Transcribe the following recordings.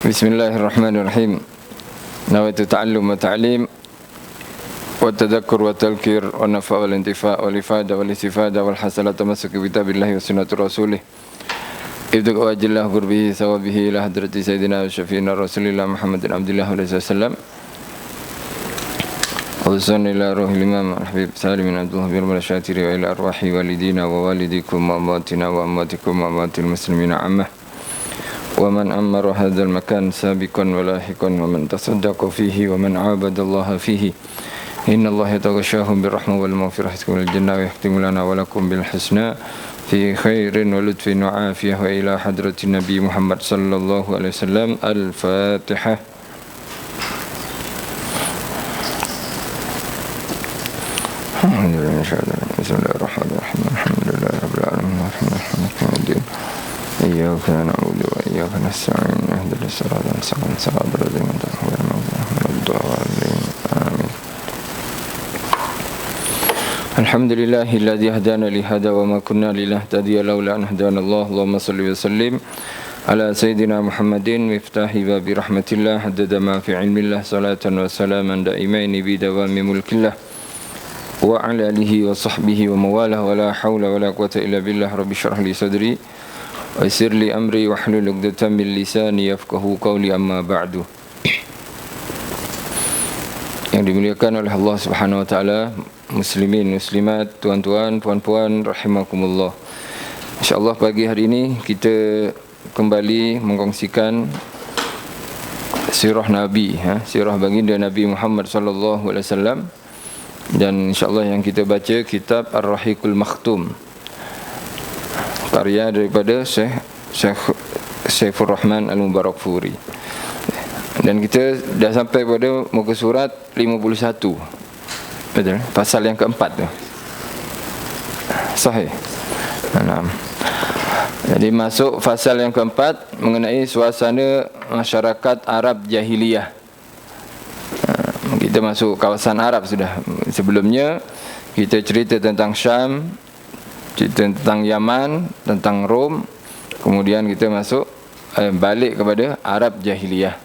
Bismillahirrahmanirrahim. Nawaitu ta'allum wa ta'lim wa tadhakkur wa talkir wa nafa' wal intifa' wal ifada wal istifada wal hasanah tamasuk bi kitabillahi wa sunnati rasulih. Ibtaq wa ajallah qurbihi sawabihi ila hadrati sayyidina wa syafi'ina rasulillah Muhammadin abdillah wa sallam. Wa sallallahu ila ruhil imam al-habib Salim bin Abdullah bin al-Syatiri wa ila arwahi walidina wa walidikum wa amwatina wa amwatikum wa amwatil muslimina ammah. ومن أمر هذا المكان سابقا ولاحقا ومن تصدق فيه ومن عابد الله فيه إن الله يتغشاهم بالرحمة والمغفرة والجنة ويختم لنا ولكم بالحسنى في خير ولطف وعافية وإلى حضرة النبي محمد صلى الله عليه وسلم. الفاتحة. بسم الله الرحمن الرحيم الحمد لله رب العالمين الرحمن الرحيم إياك نعبد وإياك نستعين اهدنا الصراط المستقيم صراط الذين أنعمت عليهم غير المغضوب عليهم آمين. الحمد لله الذي هدانا لهذا وما كنا لنهتدي لولا أن هدانا الله. اللهم صل وسلم على سيدنا محمد مفتاح باب رحمة الله حدد ما في علم الله صلاة وسلاما دائمين بدوام ملك الله وعلى آله وصحبه ومواله ولا حول ولا قوة إلا بالله. رب اشرح لي صدري ويسر لي أمري واحلل عقدة من lisani yafqahu qawli amma ba'du. Yang dimuliakan oleh Allah Subhanahu wa taala, muslimin, muslimat, tuan-tuan, puan-puan rahimakumullah. Insyaallah pagi hari ini kita kembali mengkongsikan sirah Nabi, sirah baginda Nabi Muhammad sallallahu alaihi wasallam, dan insyaallah yang kita baca kitab Ar-Rahiqul Makhtum, karya daripada Syekh Saifur Rahman Al-Mubarakfuri. Dan kita dah sampai pada muka surat 51. Betul? Pasal yang keempat tu. Sahih. Nah. Jadi masuk pasal yang keempat mengenai suasana masyarakat Arab jahiliyah. Kita masuk kawasan Arab sudah. Sebelumnya kita cerita tentang Syam, cerita tentang Yaman, tentang Rom. Kemudian kita masuk balik kepada Arab jahiliyah.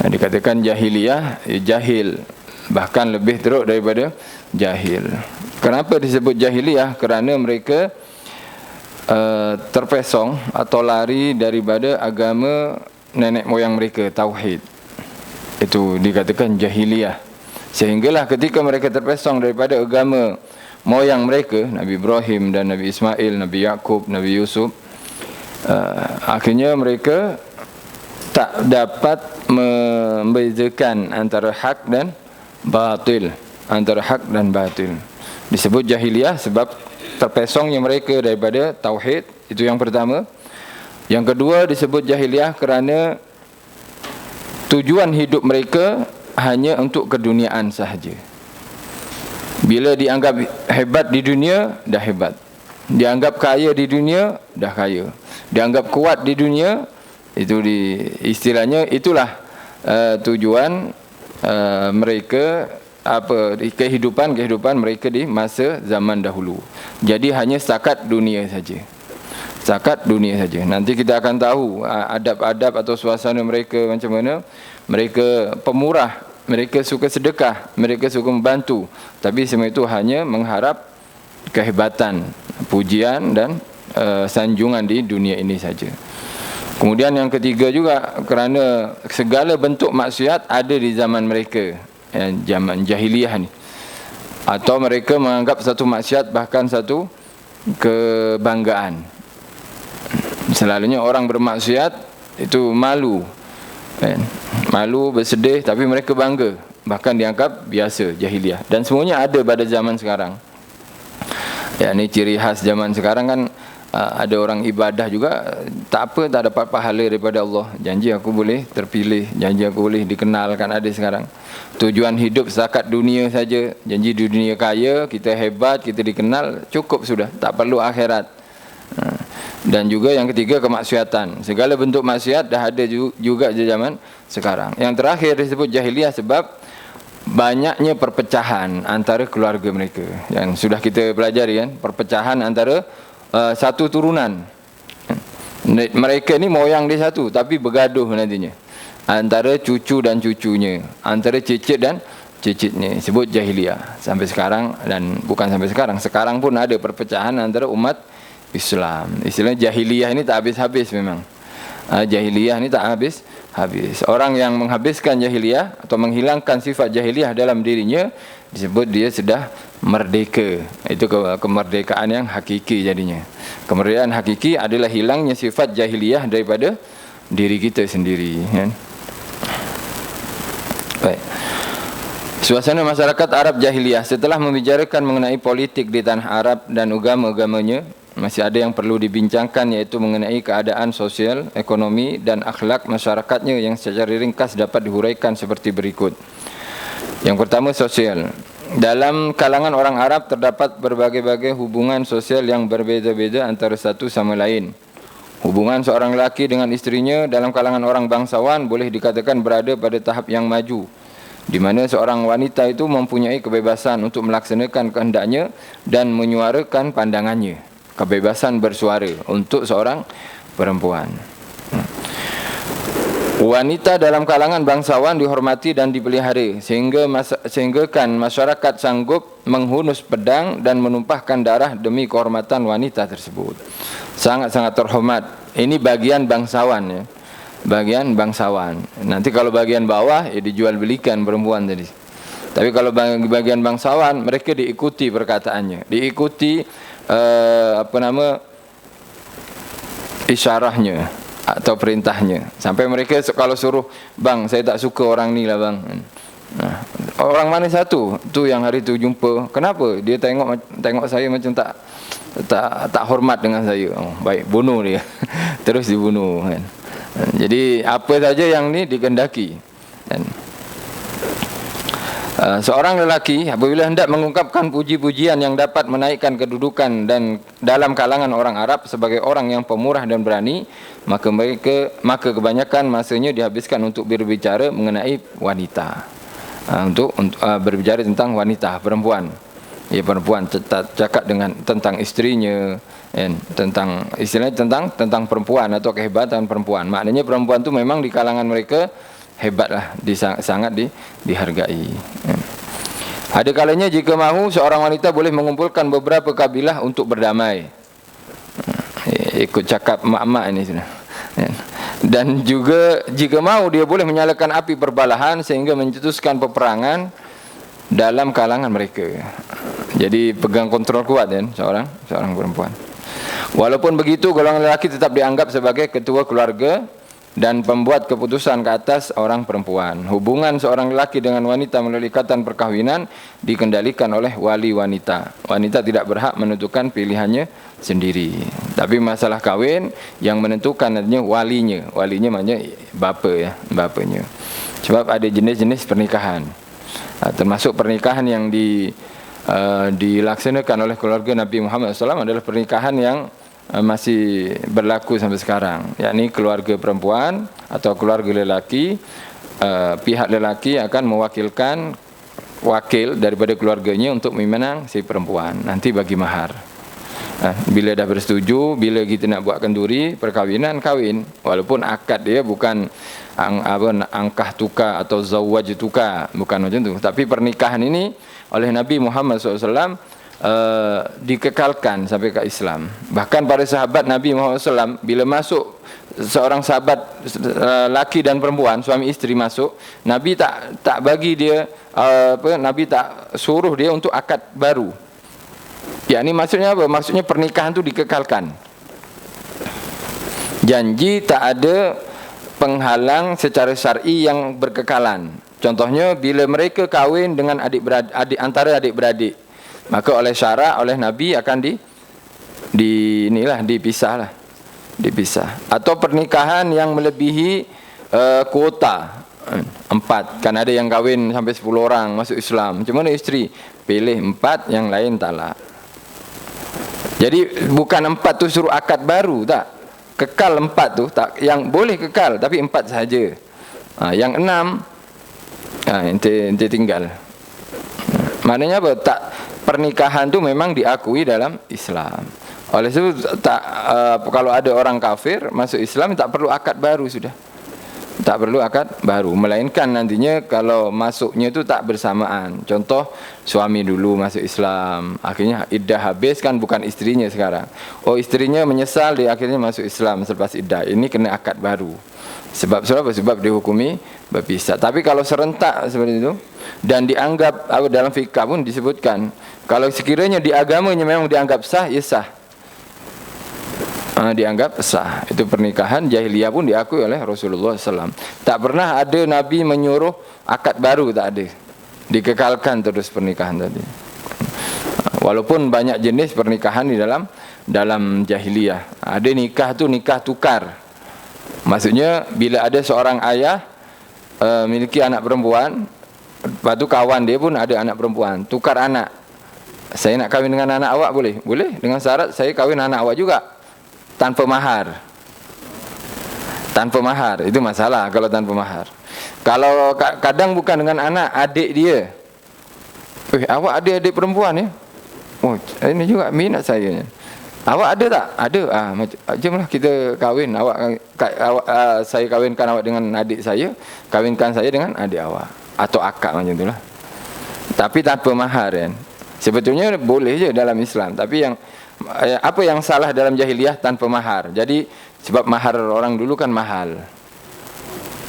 Dikatakan jahiliyah, jahil, bahkan lebih teruk daripada jahil. Kenapa disebut jahiliyah? Kerana mereka terpesong atau lari daripada agama nenek moyang mereka, tauhid. Itu dikatakan jahiliyah. Sehinggalah ketika mereka terpesong daripada agama moyang mereka, Nabi Ibrahim dan Nabi Ismail, Nabi Yaqub, Nabi Yusuf, akhirnya mereka tak dapat membezakan antara hak dan batil, antara hak dan batil. Disebut jahiliyah sebab terpesongnya mereka daripada tauhid, itu yang pertama. Yang kedua disebut jahiliyah kerana tujuan hidup mereka hanya untuk keduniaan sahaja. Bila dianggap hebat di dunia, dah hebat. Dianggap kaya di dunia, dah kaya. Dianggap kuat di dunia, itu istilahnya itulah tujuan mereka, kehidupan mereka di masa zaman dahulu. Jadi hanya setakat dunia saja. Setakat dunia saja. Nanti kita akan tahu adab-adab atau suasana mereka macam mana. Mereka pemurah, mereka suka sedekah, mereka suka membantu, tapi semua itu hanya mengharap kehebatan, pujian dan sanjungan di dunia ini saja. Kemudian yang ketiga juga, kerana segala bentuk maksiat ada di zaman mereka, zaman jahiliyah ni. Atau mereka menganggap satu maksiat bahkan satu kebanggaan. Selalunya orang bermaksiat itu malu, malu, bersedih, tapi mereka bangga, bahkan dianggap biasa, jahiliyah. Dan semuanya ada pada zaman sekarang. Ya, ini ciri khas zaman sekarang kan. Ada orang ibadah juga tak apa, tak dapat pahala daripada Allah. Janji aku boleh terpilih, janji aku boleh dikenalkan, ada sekarang. Tujuan hidup setakat dunia saja. Janji di dunia kaya, kita hebat, kita dikenal, cukup sudah, tak perlu akhirat. Dan juga yang ketiga, kemaksiatan. Segala bentuk maksiat dah ada juga di zaman sekarang. Yang terakhir disebut jahiliyah sebab banyaknya perpecahan antara keluarga mereka. Yang sudah kita pelajari kan, perpecahan antara satu turunan. Mereka ni moyang dia satu, tapi bergaduh nantinya antara cucu dan cucunya, antara cicit dan cicitnya. Sebut jahiliyah sampai sekarang. Dan bukan sampai sekarang, sekarang pun ada perpecahan antara umat Islam. Istilah jahiliyah ini tak habis-habis memang. Jahiliyah ini tak habis-habis. Orang yang menghabiskan jahiliyah atau menghilangkan sifat jahiliyah dalam dirinya, disebut dia sudah merdeka. Itu kemerdekaan yang hakiki jadinya. Kemerdekaan hakiki adalah hilangnya sifat jahiliyah daripada diri kita sendiri, kan? Baik. Suasana masyarakat Arab jahiliyah. Setelah membicarakan mengenai politik di tanah Arab dan agama-agamanya, masih ada yang perlu dibincangkan, yaitu mengenai keadaan sosial, ekonomi dan akhlak masyarakatnya yang secara ringkas dapat dihuraikan seperti berikut. Yang pertama, sosial. Dalam kalangan orang Arab terdapat berbagai-bagai hubungan sosial yang berbeza-beza antara satu sama lain. Hubungan seorang lelaki dengan istrinya dalam kalangan orang bangsawan boleh dikatakan berada pada tahap yang maju, di mana seorang wanita itu mempunyai kebebasan untuk melaksanakan kehendaknya dan menyuarakan pandangannya. Kebebasan bersuara untuk seorang perempuan. Wanita dalam kalangan bangsawan dihormati dan dipelihara sehinggakan masyarakat sanggup menghunus pedang dan menumpahkan darah demi kehormatan wanita tersebut. Sangat-sangat terhormat. Ini bagian bangsawan, ya. Bagian bangsawan. Nanti kalau bagian bawah ya dijual belikan perempuan tadi. Tapi kalau bagian bangsawan, mereka diikuti perkataannya, diikuti isyarahnya atau perintahnya. Sampai mereka kalau suruh, bang saya tak suka orang ni lah bang. Nah, orang mana satu? Tu yang hari tu jumpa. Kenapa? Dia tengok saya macam tak hormat dengan saya. Oh, baik, bunuh dia. Terus dibunuh, kan. Jadi apa saja yang ni dikehendaki. Dan seorang lelaki apabila hendak mengungkapkan puji-pujian yang dapat menaikkan kedudukan dan dalam kalangan orang Arab sebagai orang yang pemurah dan berani, maka kebanyakan masanya dihabiskan untuk berbicara mengenai wanita. Untuk berbicara tentang wanita, perempuan. Ya, perempuan, cakap tentang istrinya, tentang istilahnya tentang perempuan atau kehebatan perempuan. Maknanya perempuan itu memang di kalangan mereka hebatlah, sangat dihargai. Ada kalanya jika mahu, seorang wanita boleh mengumpulkan beberapa kabilah untuk berdamai. Ikut cakap mak-mak ini sudah. Dan juga jika mahu, dia boleh menyalakan api perbalahan sehingga mencetuskan peperangan dalam kalangan mereka. Jadi pegang kontrol kuat, kan, seorang perempuan. Walaupun begitu, golongan lelaki tetap dianggap sebagai ketua keluarga dan pembuat keputusan ke atas orang perempuan. Hubungan seorang lelaki dengan wanita melalui ikatan perkahwinan dikendalikan oleh wali wanita. Wanita tidak berhak menentukan pilihannya sendiri. Tapi masalah kahwin yang menentukan adanya walinya. Walinya maknanya bapa, ya, bapanya. Sebab ada jenis-jenis pernikahan. Termasuk pernikahan yang dilaksanakan oleh keluarga Nabi Muhammad SAW adalah pernikahan yang masih berlaku sampai sekarang, yakni keluarga perempuan atau keluarga lelaki, pihak lelaki akan mewakilkan wakil daripada keluarganya untuk memenang si perempuan, nanti bagi mahar. Bila dah bersetuju, bila kita nak buat kenduri perkahwinan, kahwin, walaupun akad dia bukan angkah tukar atau zawaj tukar, bukan macam tu, tapi pernikahan ini oleh Nabi Muhammad SAW dikekalkan sampai ke Islam. Bahkan para sahabat Nabi Muhammad SAW, bila masuk seorang sahabat laki dan perempuan, suami isteri masuk, Nabi tak bagi dia Nabi tak suruh dia untuk akad baru. Ya, ini maksudnya apa? Maksudnya pernikahan itu dikekalkan. Janji tak ada penghalang secara syar'i yang berkekalan. Contohnya bila mereka kahwin dengan antara adik-beradik, maka oleh syarak, oleh Nabi akan dipisah. Atau pernikahan yang melebihi kuota 4, kan ada yang kahwin sampai 10 orang masuk Islam. Macam mana isteri? Pilih 4, yang lain talak. Jadi bukan 4 tu suruh akad baru, tak. Kekal 4 tu tak, yang boleh kekal tapi 4 sahaja. Yang 6 ente tinggal. Maknanya apa? Tak, pernikahan tu memang diakui dalam Islam. Oleh itu kalau ada orang kafir masuk Islam tak perlu akad baru sudah. Tak perlu akad baru, melainkan nantinya kalau masuknya itu tak bersamaan. Contoh suami dulu masuk Islam, akhirnya iddah habis kan bukan istrinya sekarang. Oh istrinya menyesal dia akhirnya masuk Islam selepas iddah. Ini kena akad baru. Sebab dihukumi berpisah. Tapi kalau serentak seperti itu dan dianggap dalam fikah pun disebutkan kalau sekiranya di agamanya memang dianggap sah, ya sah. Dianggap sah. Itu pernikahan jahiliyah pun diakui oleh Rasulullah SAW. Tak pernah ada Nabi menyuruh akad baru, tak ada. Dikekalkan terus pernikahan tadi. Walaupun banyak jenis pernikahan di dalam jahiliyah. Ada nikah tu nikah tukar. Maksudnya bila ada seorang ayah miliki anak perempuan, lepas tu kawan dia pun ada anak perempuan, tukar anak. Saya nak kahwin dengan anak awak boleh? Boleh, dengan syarat saya kahwin anak awak juga. Tanpa mahar. Tanpa mahar, itu masalah kalau tanpa mahar. Kalau kadang bukan dengan anak, adik dia. Awak ada adik perempuan ya? Oh, ini juga minat saya. Awak ada tak? Ada. Jomlah kita kahwin. Saya kahwinkan awak dengan adik saya, kahwinkan saya dengan adik awak. Atau akak macam itulah. Tapi tanpa mahar kan. Sebetulnya boleh je dalam Islam, tapi apa yang salah dalam jahiliyah tanpa mahar. Jadi sebab mahar orang dulu kan mahal.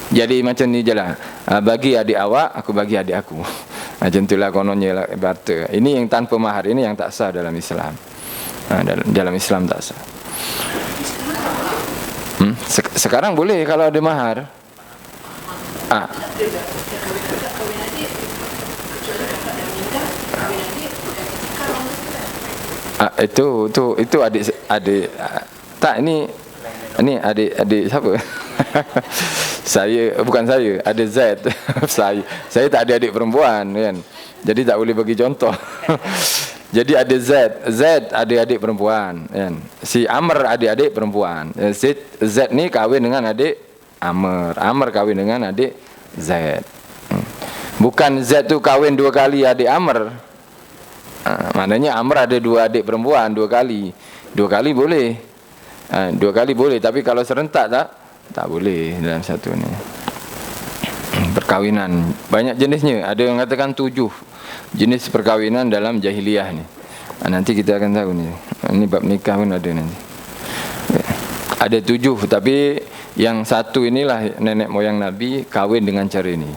Jadi macam ni je lah, bagi adik awak, aku bagi adik aku. Macam itulah kononnya lah, barter. Ini yang tanpa mahar, ini yang tak sah dalam Islam. Dalam Islam tak sah. Sekarang boleh kalau ada mahar. Itu adik tak ini adik siapa? Bukan saya, ada Z. saya tak ada adik perempuan kan. Jadi tak boleh bagi contoh. Jadi ada Z ada adik perempuan kan. Si Amr adik perempuan. Z ni kahwin dengan adik Amr kahwin dengan adik Z. Bukan Z tu kahwin 2 kali adik Amr. Maknanya Amr ada 2 adik perempuan 2 kali. 2 kali boleh. 2 kali boleh, tapi kalau serentak tak boleh dalam satu ni. Perkawinan banyak jenisnya. Ada yang katakan 7 jenis perkawinan dalam jahiliyah ni. Nanti kita akan tahu ni. Ini bab nikah pun ada nanti. Ada 7, tapi yang satu inilah nenek moyang Nabi kahwin dengan cara ini.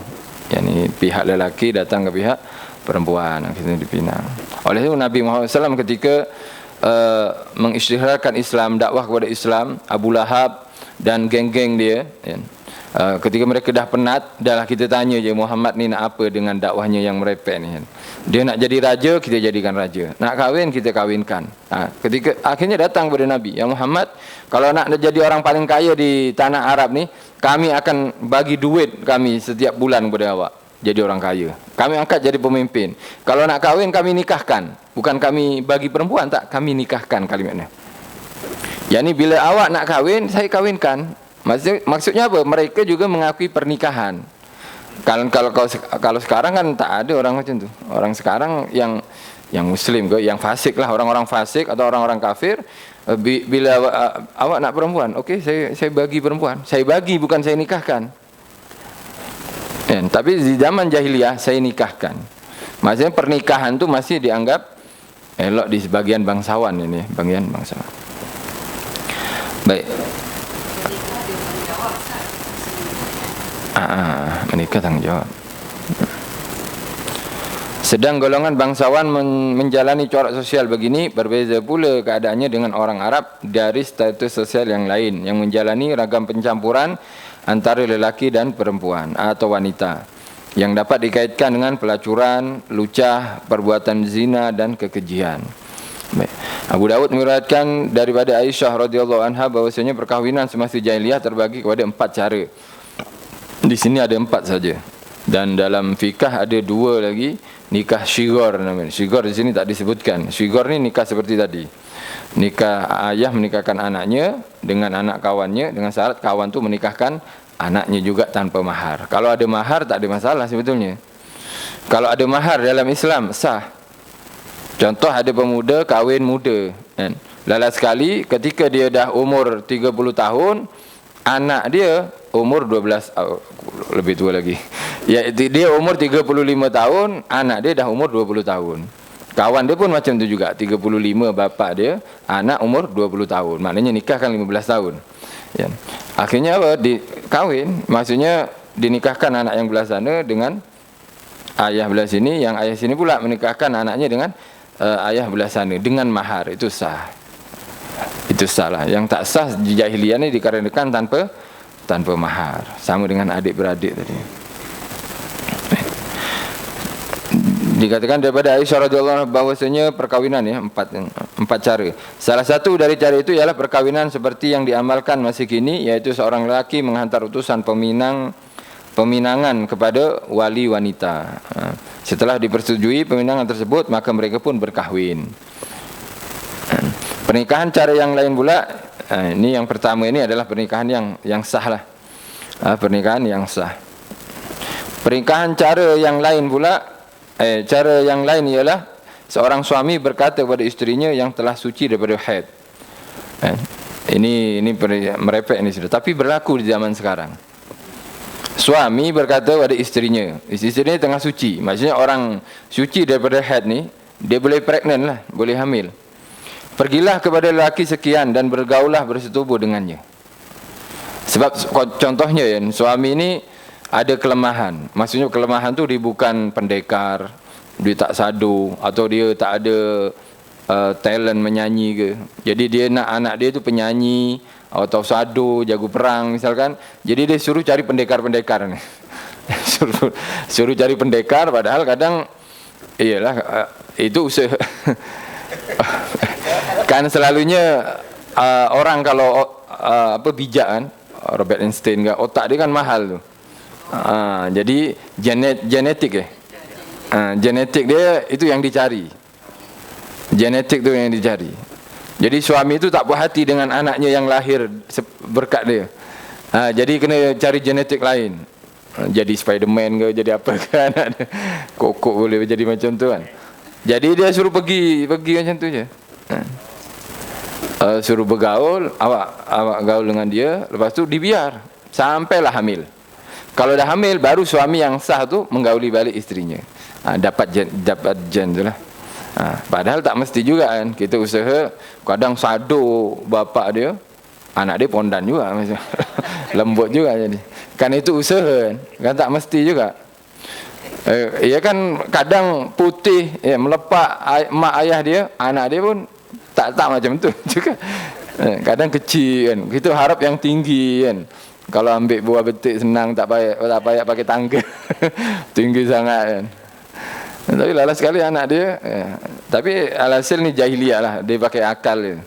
Yani pihak lelaki datang ke pihak perempuan, akhirnya dipinang. Oleh itu Nabi Muhammad SAW ketika mengisytiharkan Islam, dakwah kepada Islam, Abu Lahab dan geng-geng dia, ketika mereka dah penat, dahlah kita tanya je Muhammad ni nak apa dengan dakwahnya yang merepek ni. Dia nak jadi raja, kita jadikan raja. Nak kahwin, kita kahwinkan. Ketika akhirnya datang kepada Nabi, ya Muhammad, kalau nak jadi orang paling kaya di tanah Arab ni, kami akan bagi duit kami setiap bulan kepada awak. Jadi orang kaya. Kami angkat jadi pemimpin. Kalau nak kahwin kami nikahkan. Bukan kami bagi perempuan, tak, kami nikahkan kalimatnya. Yani bila awak nak kahwin, saya kahwinkan. Maksudnya apa? Mereka juga mengakui pernikahan. Kalau sekarang kan tak ada orang macam tu. Orang sekarang yang muslim ke, yang fasik lah, orang-orang fasik atau orang-orang kafir, bila awak nak perempuan, okey, saya bagi perempuan. Saya bagi, bukan saya nikahkan. Tapi di zaman jahiliyah saya nikahkan. Maksudnya pernikahan tu masih dianggap elok di sebagian bangsawan ini, bagian bangsawan. Baik. Menikah tanggung jawab. Sedang golongan bangsawan menjalani corak sosial begini, berbeza pula keadaannya dengan orang Arab dari status sosial yang lain yang menjalani ragam pencampuran antara lelaki dan perempuan atau wanita yang dapat dikaitkan dengan pelacuran, lucah, perbuatan zina dan kekejian. Baik. Abu Dawud meriwayatkan daripada Aisyah radhiyallahu anha bahwasanya perkahwinan semasa jahiliyah terbagi kepada 4 cara. Di sini ada 4 saja. Dan dalam fikah ada 2 lagi, nikah syighar namanya. Syighar di sini tak disebutkan. Syighar ni nikah seperti tadi. Nikah ayah menikahkan anaknya dengan anak kawannya dengan syarat kawan tu menikahkan anaknya juga tanpa mahar. Kalau ada mahar tak ada masalah sebetulnya. Kalau ada mahar dalam Islam sah. Contoh ada pemuda kahwin muda kan. Lala sekali ketika dia dah umur 30 tahun, anak dia umur 12, lebih tua lagi. Ya, dia umur 35 tahun, anak dia dah umur 20 tahun. Kawan dia pun macam tu juga, 35 bapa dia, anak umur 20 tahun. Maknanya nikah kan 15 tahun. Ya. Akhirnya apa? Dikahwin, maksudnya dinikahkan anak yang belah sana dengan ayah belah sini, yang ayah sini pula menikahkan anaknya dengan ayah belah sana dengan mahar. Itu sah. Itu salah. Yang tak sah di jahiliyah ni dikarenakan tanpa mahar. Sama dengan adik-beradik tadi. Dikatakan daripada Aisyah radhiyallahu anha bahwasanya perkawinan ya empat cara. Salah satu dari cara itu ialah perkawinan seperti yang diamalkan masa kini, yaitu seorang lelaki menghantar utusan peminangan kepada wali wanita. Setelah dipersetujui peminangan tersebut, maka mereka pun berkahwin. Pernikahan cara yang lain pula, ini yang pertama ini adalah pernikahan yang sah lah. Pernikahan yang sah. Pernikahan cara yang lain pula, cara yang lain ialah seorang suami berkata kepada isterinya yang telah suci daripada haid. Ini merepek ini sudah, tapi berlaku di zaman sekarang. Suami berkata kepada isterinya, isterinya tengah suci. Maksudnya orang suci daripada haid ni, dia boleh pregnant lah, boleh hamil. Pergilah kepada lelaki sekian dan bergaullah bersetubuh dengannya. Sebab contohnya ya, suami ini ada kelemahan. Maksudnya kelemahan tu dia bukan pendekar, dia tak sadu, atau dia tak ada talent menyanyi ke. Jadi dia nak anak dia tu penyanyi atau sadu, jago perang misalkan. Jadi dia suruh cari pendekar-pendekar ni. suruh cari pendekar, padahal kadang iyalah itu usaha. Kan selalunya orang kalau bijak kan, Robert Einstein ke, otak dia kan mahal tu. Jadi genetik genetik dia itu yang dicari. Genetik tu yang dicari. Jadi suami itu tak puas hati dengan anaknya yang lahir berkat dia. Jadi kena cari genetik lain. Jadi Spiderman ke, jadi apa ke anak dia. Kokok boleh jadi macam tu kan. Jadi dia suruh pergi macam tu je. Suruh bergaul, awak gaul dengan dia, lepas tu dibiar sampailah hamil. Kalau dah hamil, baru suami yang sah tu menggauli balik isterinya. Dapat gen tu lah. Padahal tak mesti juga kan. Kita usaha, kadang sadu bapak dia, anak dia pondan juga. Lembut juga jadi. Kan itu usaha kan tak mesti juga. Ya kan kadang putih melepak mak ayah dia, anak dia pun tak macam tu juga. Kadang kecil kan. Kita harap yang tinggi kan. Kalau ambil buah betik senang, tak payah pakai tangga. Tinggi sangat kan. Tapi lalas sekali anak dia. Tapi alhasil ni jahiliyah lah, dia pakai akal dia.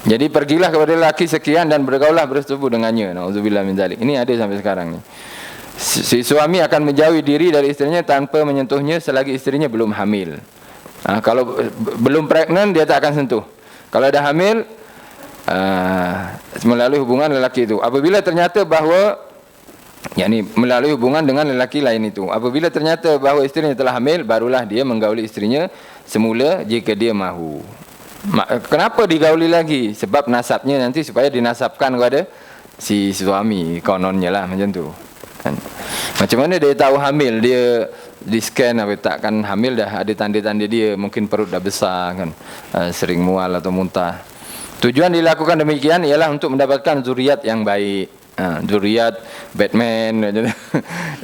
Jadi pergilah kepada lelaki sekian dan bergaullah bersetubuh dengannya. Nauzubillah min zalik. Ini ada sampai sekarang ni. Si suami akan menjauhi diri dari isterinya tanpa menyentuhnya selagi isterinya belum hamil. Kalau belum pregnant, dia tak akan sentuh. Kalau dah hamil, melalui hubungan lelaki itu. Apabila ternyata bahawa melalui hubungan dengan lelaki lain itu. Apabila ternyata bahawa isterinya telah hamil, barulah dia menggauli isterinya semula jika dia mahu. Kenapa digauli lagi? Sebab nasabnya nanti supaya dinasabkan kepada si suami, kononnya lah macam tu kan. Macam mana dia tahu hamil? Dia di scan apa takkan hamil dah ada tanda-tanda dia, mungkin perut dah besar kan, sering mual atau muntah. Tujuan dilakukan demikian ialah untuk mendapatkan zuriat yang baik. Zuriat Batman,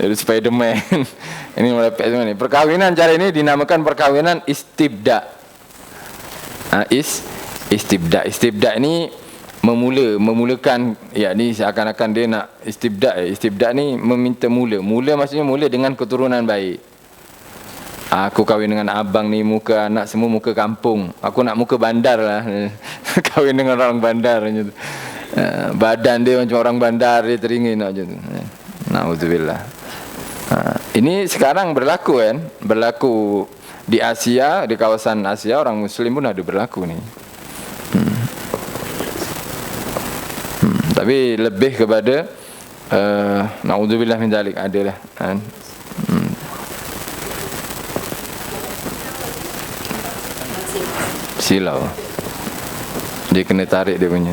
Spiderman. Ini merepek semua ni. Perkawinan cara ini dinamakan perkawinan istibda. Istibda. Istibda ini memulakan, ni seakan-akan dia nak istibda. Istibda ni meminta mula. Mula maksudnya mula dengan keturunan baik. Aku kahwin dengan abang ni, muka anak semua muka kampung. Aku nak muka bandar lah. Kahwin dengan orang bandar macam tu. Badan dia macam orang bandar, dia teringin macam tu. Na'udzubillah. Ini sekarang berlaku kan. Berlaku di Asia, di kawasan Asia, orang Muslim pun ada berlaku ni. Tapi lebih kepada na'udzubillah min zalik, adalah kan. Silau. Dia kena tarik dia punya.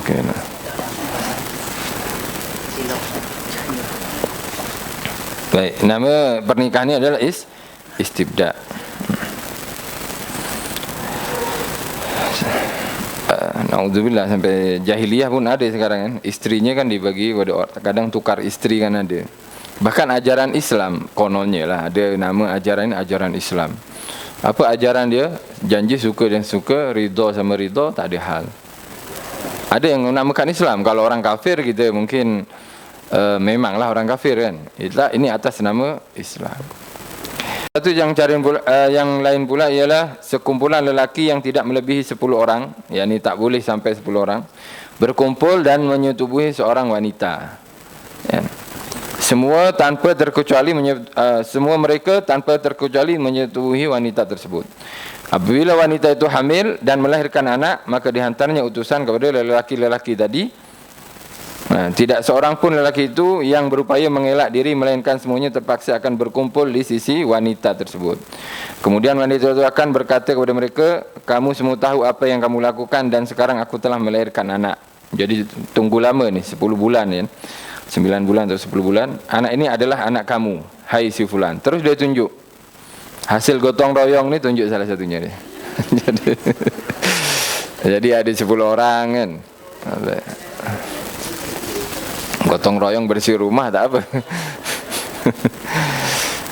Okey lah. Baik, nama pernikahan ni adalah istibda. Naudzubillah, sampai jahiliyah pun ada sekarang kan. Isterinya kan dibagi pada orang, kadang tukar isteri kan ada. Bahkan ajaran Islam kononnya lah ada nama ajaran Islam. Apa ajaran dia? Janji suka dan suka, ridha sama ridha, tak ada hal. Ada yang menamakan Islam. Kalau orang kafir kita mungkin memanglah orang kafir kan. Ini atas nama Islam. Satu yang yang lain pula ialah sekumpulan lelaki yang tidak melebihi 10 orang, yakni tak boleh sampai 10 orang, berkumpul dan menyetubuhi seorang wanita. Ya. Semua mereka tanpa terkecuali menyetubuhi wanita tersebut. Apabila wanita itu hamil dan melahirkan anak, maka dihantarnya utusan kepada lelaki-lelaki tadi. Tidak seorang pun lelaki itu yang berupaya mengelak diri, melainkan semuanya terpaksa akan berkumpul di sisi wanita tersebut. Kemudian wanita itu akan berkata kepada mereka, kamu semua tahu apa yang kamu lakukan dan sekarang aku telah melahirkan anak. Jadi tunggu lama ni, 10 bulan ya. 9 bulan atau 10 bulan. Anak ini adalah anak kamu, hai si fulan. Terus dia tunjuk. Hasil gotong royong ni tunjuk salah satunya dia. Jadi ada 10 orang kan. Gotong royong bersih rumah tak apa.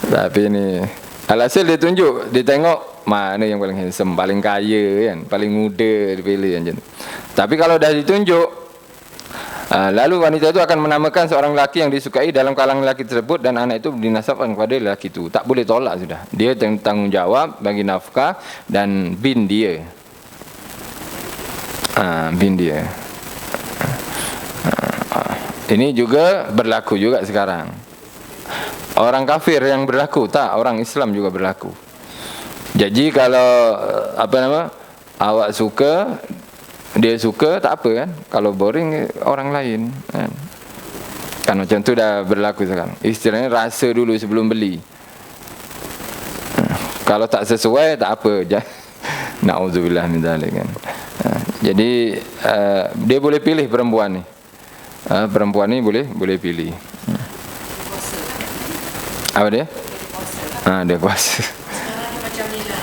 Tapi ni alhasil dia tunjuk, dia tengok mana yang paling handsome, paling kaya kan, paling muda dipilih kan. Tapi kalau dah ditunjuk, lalu wanita itu akan menamakan seorang lelaki yang disukai dalam kalangan lelaki tersebut dan anak itu dinasabkan kepada lelaki itu. Tak boleh tolak sudah. Dia tanggungjawab bagi nafkah dan bin dia. Bin dia. Ini juga berlaku juga sekarang. Orang kafir yang berlaku, tak, orang Islam juga berlaku. Jadi kalau awak suka, dia suka, tak apa kan. Kalau boring orang lain kan. Kan macam tu dah berlaku sekarang. Istilahnya rasa dulu sebelum beli. Kalau tak sesuai tak apa. Nauzubillah min dzalik kan. Jadi dia boleh pilih perempuan ni. Perempuan ni boleh pilih. Apa dia? Dia kuasa. Sekarang ni macam ni lah.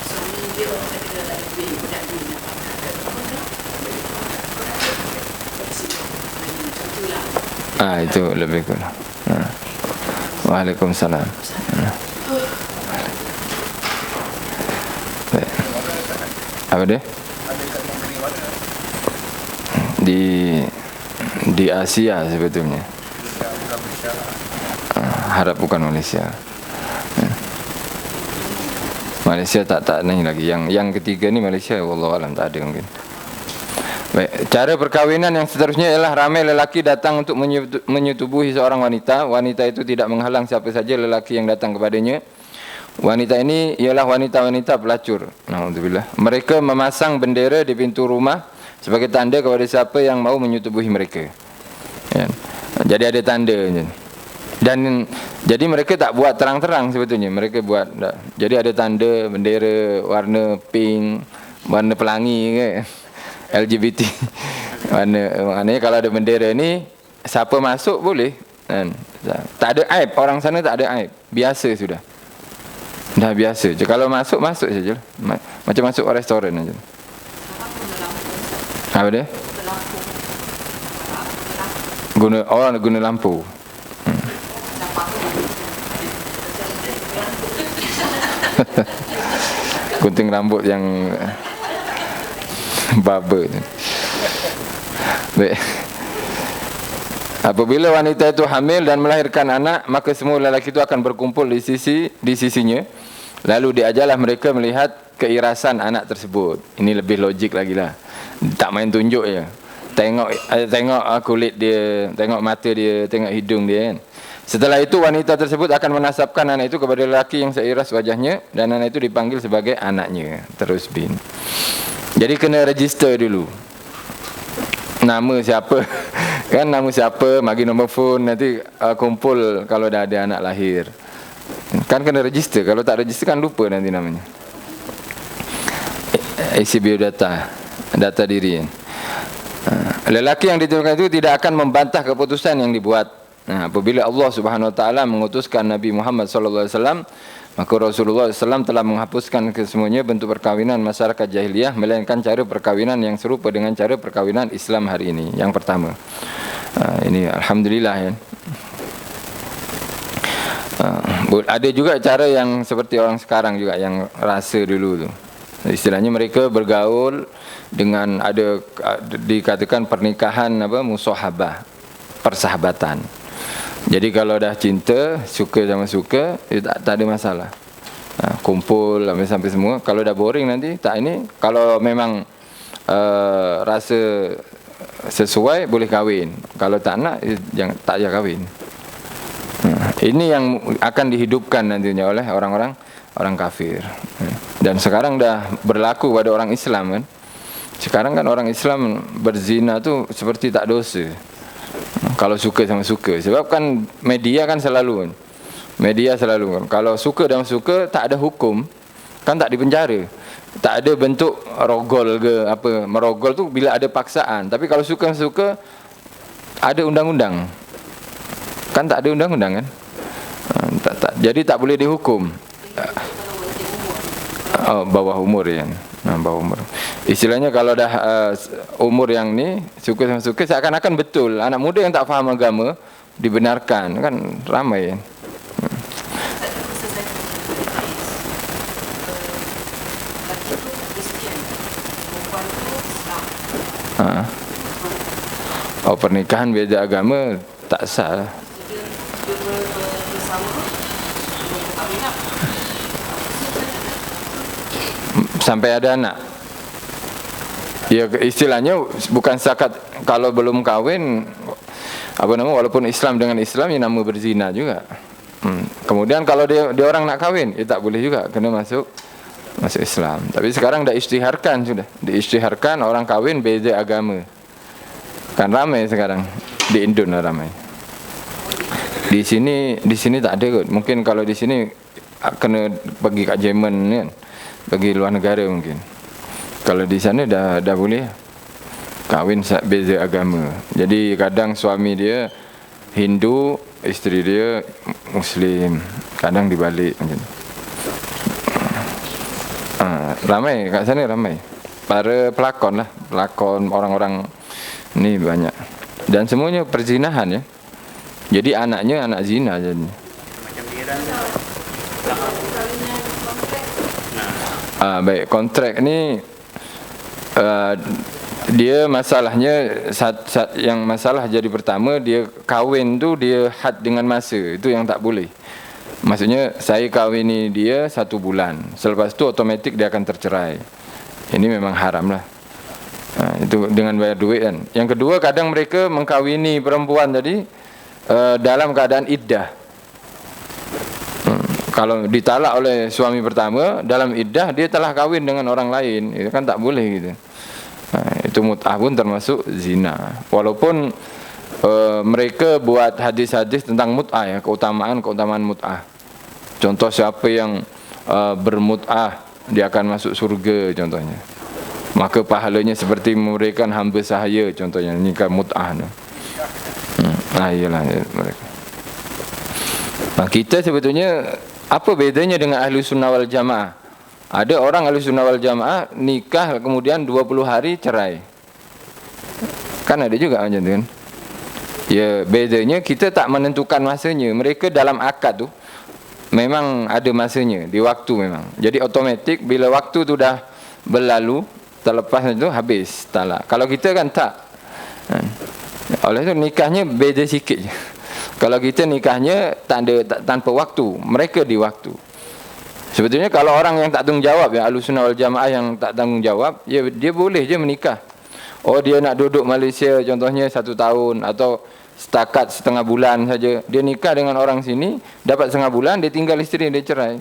Suami dia orang kata tak lebih, tak lebih nak pakai. Itu lebih kurang. Waalaikumsalam. Apa dia? Di Asia sebetulnya. Harap bukan Malaysia. Malaysia tak ni lagi. Yang ketiga ni Malaysia, wallahu alam tak ada mungkin. Baik, cara perkahwinan yang seterusnya ialah ramai lelaki datang untuk menyetubuhi seorang wanita. Wanita itu tidak menghalang siapa saja lelaki yang datang kepadanya. Wanita ini ialah wanita-wanita pelacur. Alhamdulillah. Mereka memasang bendera di pintu rumah sebagai tanda kepada siapa yang mau menyetubuhi mereka. Ya. Jadi ada tanda. Dan jadi mereka tak buat terang-terang sebetulnya. Mereka buat. Jadi ada tanda bendera warna pink, warna pelangi ke, LGBT. Maknanya kalau ada bendera ni, siapa masuk boleh. Kan? Tak ada aib. Orang sana tak ada aib. Biasa sudah. Dah biasa. Kalau masuk saja. Macam masuk restoran saja. Apa dia? Orang guna lampu. Gunting rambut yang barber. Baik. Apabila wanita itu hamil dan melahirkan anak, maka semua lelaki itu akan berkumpul di sisinya. Lalu diajarlah mereka melihat keirasan anak tersebut. Ini lebih logik lagi lah. Tak main tunjuk je. Tengok kulit dia, tengok mata dia, tengok hidung dia kan. Setelah itu wanita tersebut akan menasabkan anak itu kepada lelaki yang seiras wajahnya dan anak itu dipanggil sebagai anaknya. Terus bin. Jadi kena register dulu. Nama siapa? Kan nama siapa, bagi nombor phone, nanti kumpul kalau dah ada anak lahir. Kan kena register. Kalau tak register kan lupa nanti namanya. Isi biodata, data diri. Lelaki yang ditentukan itu tidak akan membantah keputusan yang dibuat. Apabila Allah Subhanahu Wa Taala mengutuskan Nabi Muhammad sallallahu alaihi wasallam, maka Rasulullah SAW telah menghapuskan kesemuanya bentuk perkawinan masyarakat jahiliyah, melainkan cara perkawinan yang serupa dengan cara perkawinan Islam hari ini. Yang pertama, ini alhamdulillah ya. Ada juga cara yang seperti orang sekarang juga yang rasa dulu tu. Istilahnya mereka bergaul dengan ada dikatakan pernikahan musahabah, persahabatan. Jadi kalau dah cinta, suka sama suka, tak ada masalah. Kumpul sampai semua. Kalau dah boring nanti tak ini. Kalau memang rasa sesuai boleh kahwin. Kalau tak nak jangan tak payah kahwin. Ini yang akan dihidupkan nantinya oleh orang-orang kafir. Dan sekarang dah berlaku pada orang Islam kan. Sekarang kan orang Islam berzina tu seperti tak dosa. Kalau suka sama suka. Sebab kan media kan selalu kan. Media selalu kan. Kalau suka dan suka tak ada hukum, kan tak dipenjara. Tak ada bentuk rogol ke apa. Merogol tu bila ada paksaan. Tapi kalau suka suka ada undang-undang. Kan tak ada undang-undang kan. Jadi tak boleh dihukum. Bawah umur ya. Bawah umur. Istilahnya kalau dah umur yang ni suka sama suka, seakan-akan betul. Anak muda yang tak faham agama dibenarkan, kan ramai. Pernikahan beza agama tak sah. Sampai ada anak. Ya istilahnya bukan sakat kalau belum kahwin walaupun Islam dengan Islam ya nama berzina juga. Kemudian kalau dia orang nak kahwin, ya tak boleh juga, kena masuk Islam. Tapi sekarang dah isytiharkan sudah. Diisytiharkan orang kahwin beza agama. Kan ramai sekarang di Indonesia ramai. Di sini tak ada kot. Mungkin kalau di sini kena pergi kat Jerman kan. Pergi luar negara mungkin. Kalau di sana dah boleh kahwin beza agama. Jadi kadang suami dia Hindu, isteri dia Muslim. Kadang dibalik macam tu. Ramai kat sana ramai. Para pelakon lah, pelakon orang-orang ni banyak. Dan semuanya perzinahan ya. Jadi anaknya anak zina jadi. Macam di Iran tu. Baik, kontrak ni dia masalahnya yang masalah jadi pertama, dia kahwin tu dia had dengan masa. Itu yang tak boleh. Maksudnya saya kahwini dia 1 bulan, selepas tu automatik dia akan tercerai. Ini memang haram lah. Itu dengan bayar duit kan. Yang kedua, kadang mereka mengkahwini perempuan tadi dalam keadaan iddah. Kalau ditalak oleh suami pertama, dalam iddah dia telah kahwin dengan orang lain, itu kan tak boleh gitu. Itu mut'ah pun termasuk zina. Walaupun mereka buat hadis-hadis tentang mut'ah ya, keutamaan mut'ah. Contoh siapa yang bermut'ah dia akan masuk surga contohnya. Maka pahalanya seperti memberikan hamba sahaya contohnya, ini kan mut'ah. Iyalah mereka. Kita sebetulnya apa bedanya dengan ahli sunnah wal jamaah? Ada orang ahli sunnah wal jamaah nikah kemudian 20 hari cerai. Kan ada juga macam tu kan. Ya, bedanya kita tak menentukan masanya. Mereka dalam akad tu memang ada masanya, di waktu memang. Jadi otomatik bila waktu tu dah berlalu, terlepas itu habis talak. Kalau kita kan tak. Oleh itu nikahnya beza sikit je. Kalau kita nikahnya tanpa waktu, mereka di waktu. Sebetulnya kalau orang yang tak tanggung jawab ya, Ahlussunnah wal Jamaah yang tak tanggung jawab, ya dia boleh je menikah. Oh dia nak duduk Malaysia contohnya 1 tahun atau setakat setengah bulan saja. Dia nikah dengan orang sini, dapat setengah bulan dia tinggal isteri dia cerai.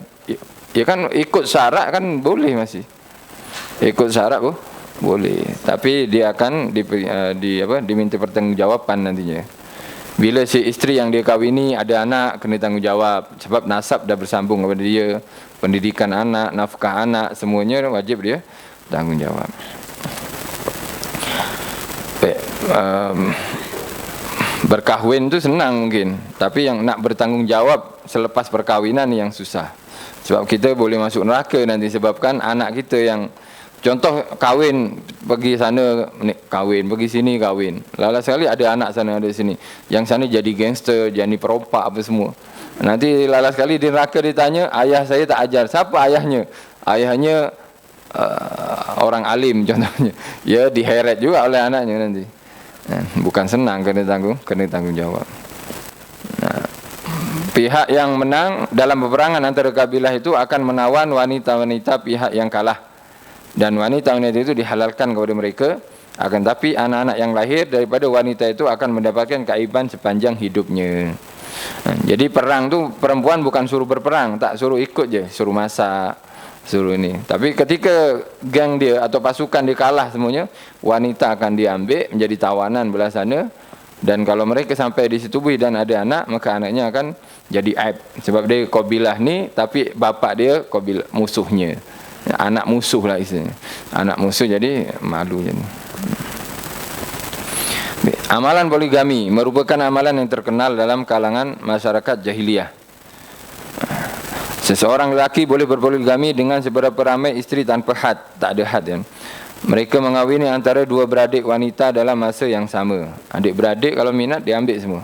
Ya kan ikut syarat kan boleh masih. Ikut syarat boleh. Tapi dia akan diminta pertanggungjawaban nantinya. Bila si isteri yang dia kahwini ada anak, kena tanggungjawab. Sebab nasab dah bersambung kepada dia. Pendidikan anak, nafkah anak, semuanya wajib dia tanggungjawab. Berkahwin tu senang mungkin, tapi yang nak bertanggungjawab selepas perkahwinan ni yang susah. Sebab kita boleh masuk neraka nanti sebabkan anak kita yang contoh kahwin, pergi sana kahwin, pergi sini kahwin. Lala sekali ada anak sana ada sini. Yang sana jadi gangster, jadi perompak apa semua. Nanti lala sekali di neraka ditanya, ayah saya tak ajar. Siapa ayahnya? Ayahnya orang alim contohnya. Ya diheret juga oleh anaknya nanti. Bukan senang, kena tanggung jawab. Nah, pihak yang menang dalam peperangan antara kabilah itu akan menawan wanita-wanita pihak yang kalah. Dan wanita-wanita itu dihalalkan kepada mereka. Akan tapi anak-anak yang lahir daripada wanita itu akan mendapatkan keaiban sepanjang hidupnya. Jadi perang tu perempuan bukan suruh berperang, tak suruh ikut je, suruh masak, suruh ini. Tapi ketika geng dia atau pasukan dia kalah semuanya, wanita akan diambil menjadi tawanan belah sana. Dan kalau mereka sampai disetubui dan ada anak, maka anaknya akan jadi aib. Sebab dia kabilah ni, tapi bapa dia kabilah musuhnya. Anak musuh lah istilahnya. Anak musuh jadi malu jadi. Amalan poligami merupakan amalan yang terkenal dalam kalangan masyarakat jahiliyah. Seseorang lelaki boleh berpoligami dengan seberapa ramai isteri tanpa had, tak ada had kan. Mereka mengawini antara dua beradik wanita dalam masa yang sama. Adik-beradik kalau minat diambil semua.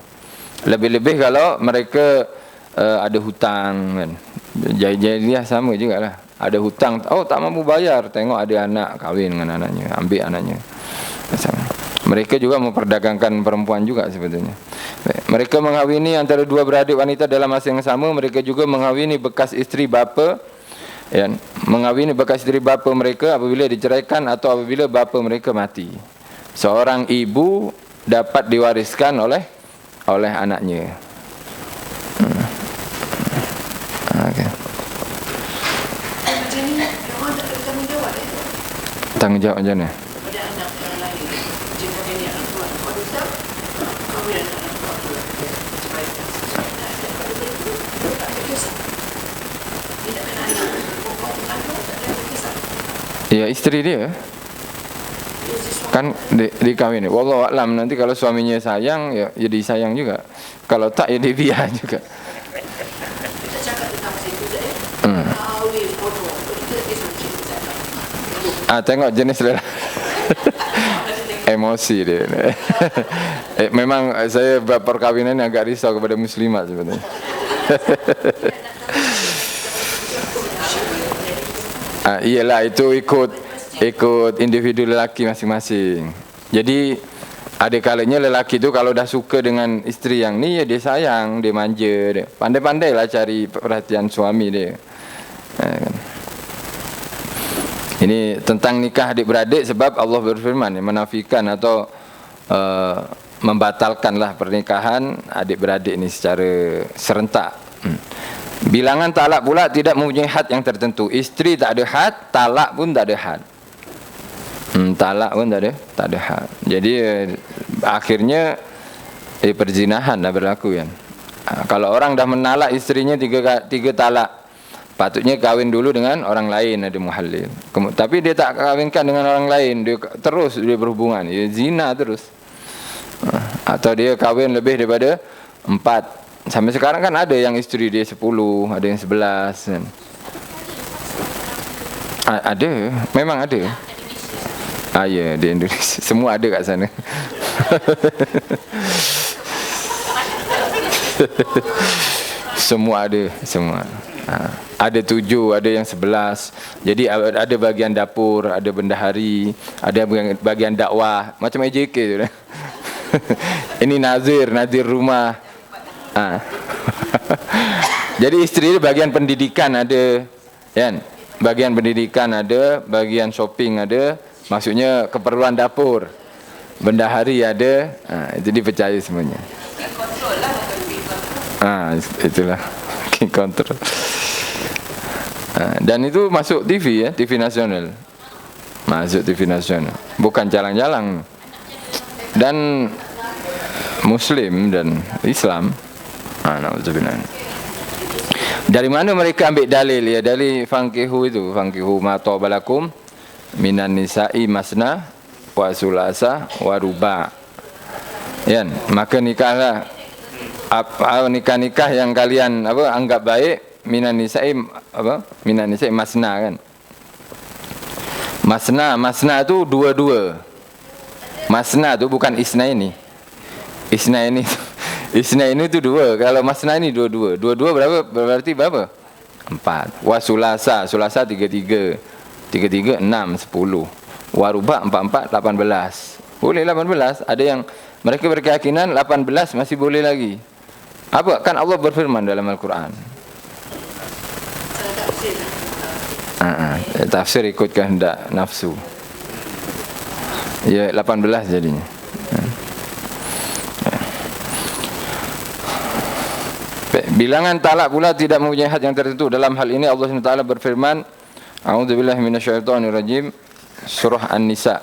Lebih-lebih kalau mereka ada hutang kan. Jahiliyah sama jugalah. Ada hutang, oh tak mampu bayar, tengok ada anak, kahwin dengan anaknya, ambil anaknya. Sama. Mereka juga memperdagangkan perempuan juga sebetulnya. Mereka mengawini antara dua beradik wanita dalam masa yang sama. Mereka juga mengawini bekas isteri bapa, ya, mengawini bekas isteri bapa mereka apabila diceraikan atau apabila bapa mereka mati. Seorang ibu dapat diwariskan oleh anaknya. Okay. Macam ni, orang tak ada tanggungjawab Tanggungjawab macam mana? pada anak yang lain. Jika dia ni anak tua, kalau besar, kahwin anak tua tu. Supaya daripada itu, tak ada kisah. Tidak kena anak. Pokok anak tak ada kisah. Ya, isteri dia kan dikahwin. Wallahu a'lam, nanti kalau suaminya sayang ya jadi sayang juga. Kalau tak ya dia biar juga. Kita cakap tentang masa itu je. Kahwin, bodoh. Kita kisah macam Tengok jenis lelaki. Emosi dia. Memang saya perkahwinan agak risau kepada muslimat sebenarnya. Iyalah itu ikut individu lelaki masing-masing. Jadi ada kalanya lelaki tu kalau dah suka dengan isteri yang ni ya dia sayang, dia manja dia. Pandai-pandailah cari perhatian suami dia. Ini tentang nikah adik-beradik sebab Allah berfirman menafikan atau membatalkanlah pernikahan adik-beradik ini secara serentak. Bilangan talak pula tidak mempunyai had yang tertentu. Isteri tak ada had, talak pun tak ada had. Talak pun tak ada had. Jadi akhirnya perzinahan dah berlaku kan. Kalau orang dah menalak isterinya tiga talak, patutnya kahwin dulu dengan orang lain, ada muhallil. Tapi dia tak kahwinkan dengan orang lain, dia terus dia berhubungan, dia zina terus. Atau dia kahwin lebih daripada 4. Sampai sekarang kan ada yang isteri dia 10, ada yang 11 kan. Ada, memang ada. Ya, di Indonesia semua ada kat sana. Semua ada, semua. Ada 7, ada yang 11. Jadi ada bagian dapur, ada bendahari, ada bagian dakwah, macam AJK tu. Ini nazir rumah. Jadi isteri dia bagian pendidikan ada, kan? Bagian pendidikan ada, bagian shopping ada, maksudnya keperluan dapur. Bendahari ada, itu dipercaya semuanya. Itulah kontrol. Dan itu masuk TV ya, TV nasional. Masuk TV nasional, bukan jalan-jalan. Dan Muslim dan Islam. Na'udzubillah. Dari mana mereka ambil dalil ya? Dari fankihu itu, fankihu ma tabalakum minan nisa'i masna wa sulasa wa ruba. Ya, maka nikahlah nikah-nikah yang kalian anggap baik minan nisa'i minan nisa'i masna kan. Masna itu dua-dua. Masna itu bukan isna ini. Isna ini itu dua. Kalau masna ini dua-dua. Dua-dua berarti berapa? 4. Wasulasa, sulasa 33. 33 6 10. Waruba 44 18. Boleh 18. Ada yang mereka berkeyakinan 18 masih boleh lagi. Apa? Kan Allah berfirman dalam Al-Quran. Tafsir ikut kehendak nafsu. Ya 18 jadinya. Bilangan talak pula tidak mempunyai had yang tertentu. Dalam hal ini Allah SWT berfirman, A'udzubillahi minasyaitonirrajim, surah An-Nisa.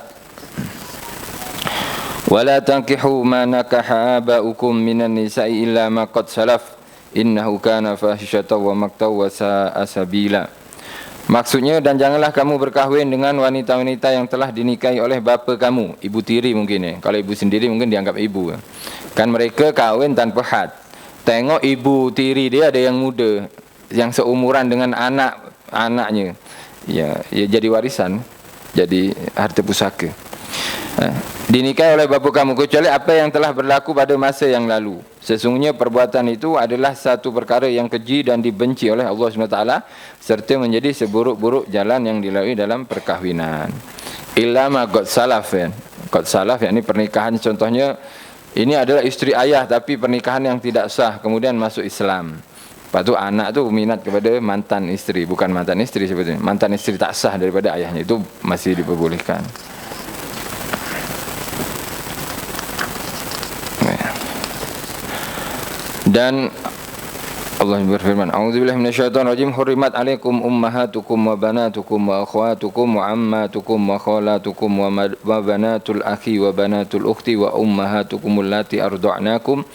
Wala tankihu ma nakaha aba'ukum minan nisa'i illa ma qad salaf innahu kana fahisyatan wa maqtaw wa sa'a sabila. Maksudnya, dan janganlah kamu berkahwin dengan wanita-wanita yang telah dinikahi oleh bapa kamu, ibu tiri mungkin ya. Kalau ibu sendiri mungkin dianggap ibu. Kan mereka kahwin tanpa had. Tengok ibu tiri dia ada yang muda, yang seumuran dengan anaknya. Ya jadi warisan, jadi harta pusaka. Dinikahi oleh bapa kamu kecuali apa yang telah berlaku pada masa yang lalu. Sesungguhnya perbuatan itu adalah satu perkara yang keji dan dibenci oleh Allah SWT, serta menjadi seburuk-buruk jalan yang dilalui dalam perkahwinan. Illa ma qad salaf ya. Qad salaf yakni pernikahan, contohnya ini adalah istri ayah tapi pernikahan yang tidak sah kemudian masuk Islam. Lepas tu anak tu minat kepada mantan istri, bukan mantan istri sebetulnya. Mantan istri tak sah daripada ayahnya, itu masih diperbolehkan. Dan Allah berfirman, A'udzubillahi minasyaitonirrajim, hurrimat 'alaikum ummahatukum wa banatukum wa akhwatukum wa ammatukum wa khalatukum wa banatul akhi wa banatul ukhti wa ummahatukum allati arda'nakum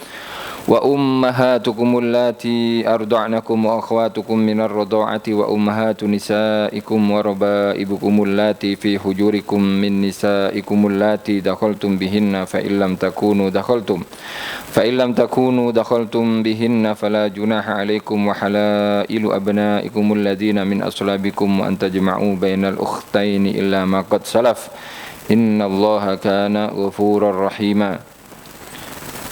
wa ummahatukum allati arda'nakum wa akhwatukum minar radha'ati wa ummahatu nisaikum wa raba'ibukum allati fi hujurikum min nisaikum allati dakhaltum bihinna fa illam takunu dakhaltum bihinna fala junaha alaikum wa halailu abnaikum alladhina min aslabikum wa an tajma'u bainal ukhtaini illa ma qad salaf innallaha kana ghafurar rahima.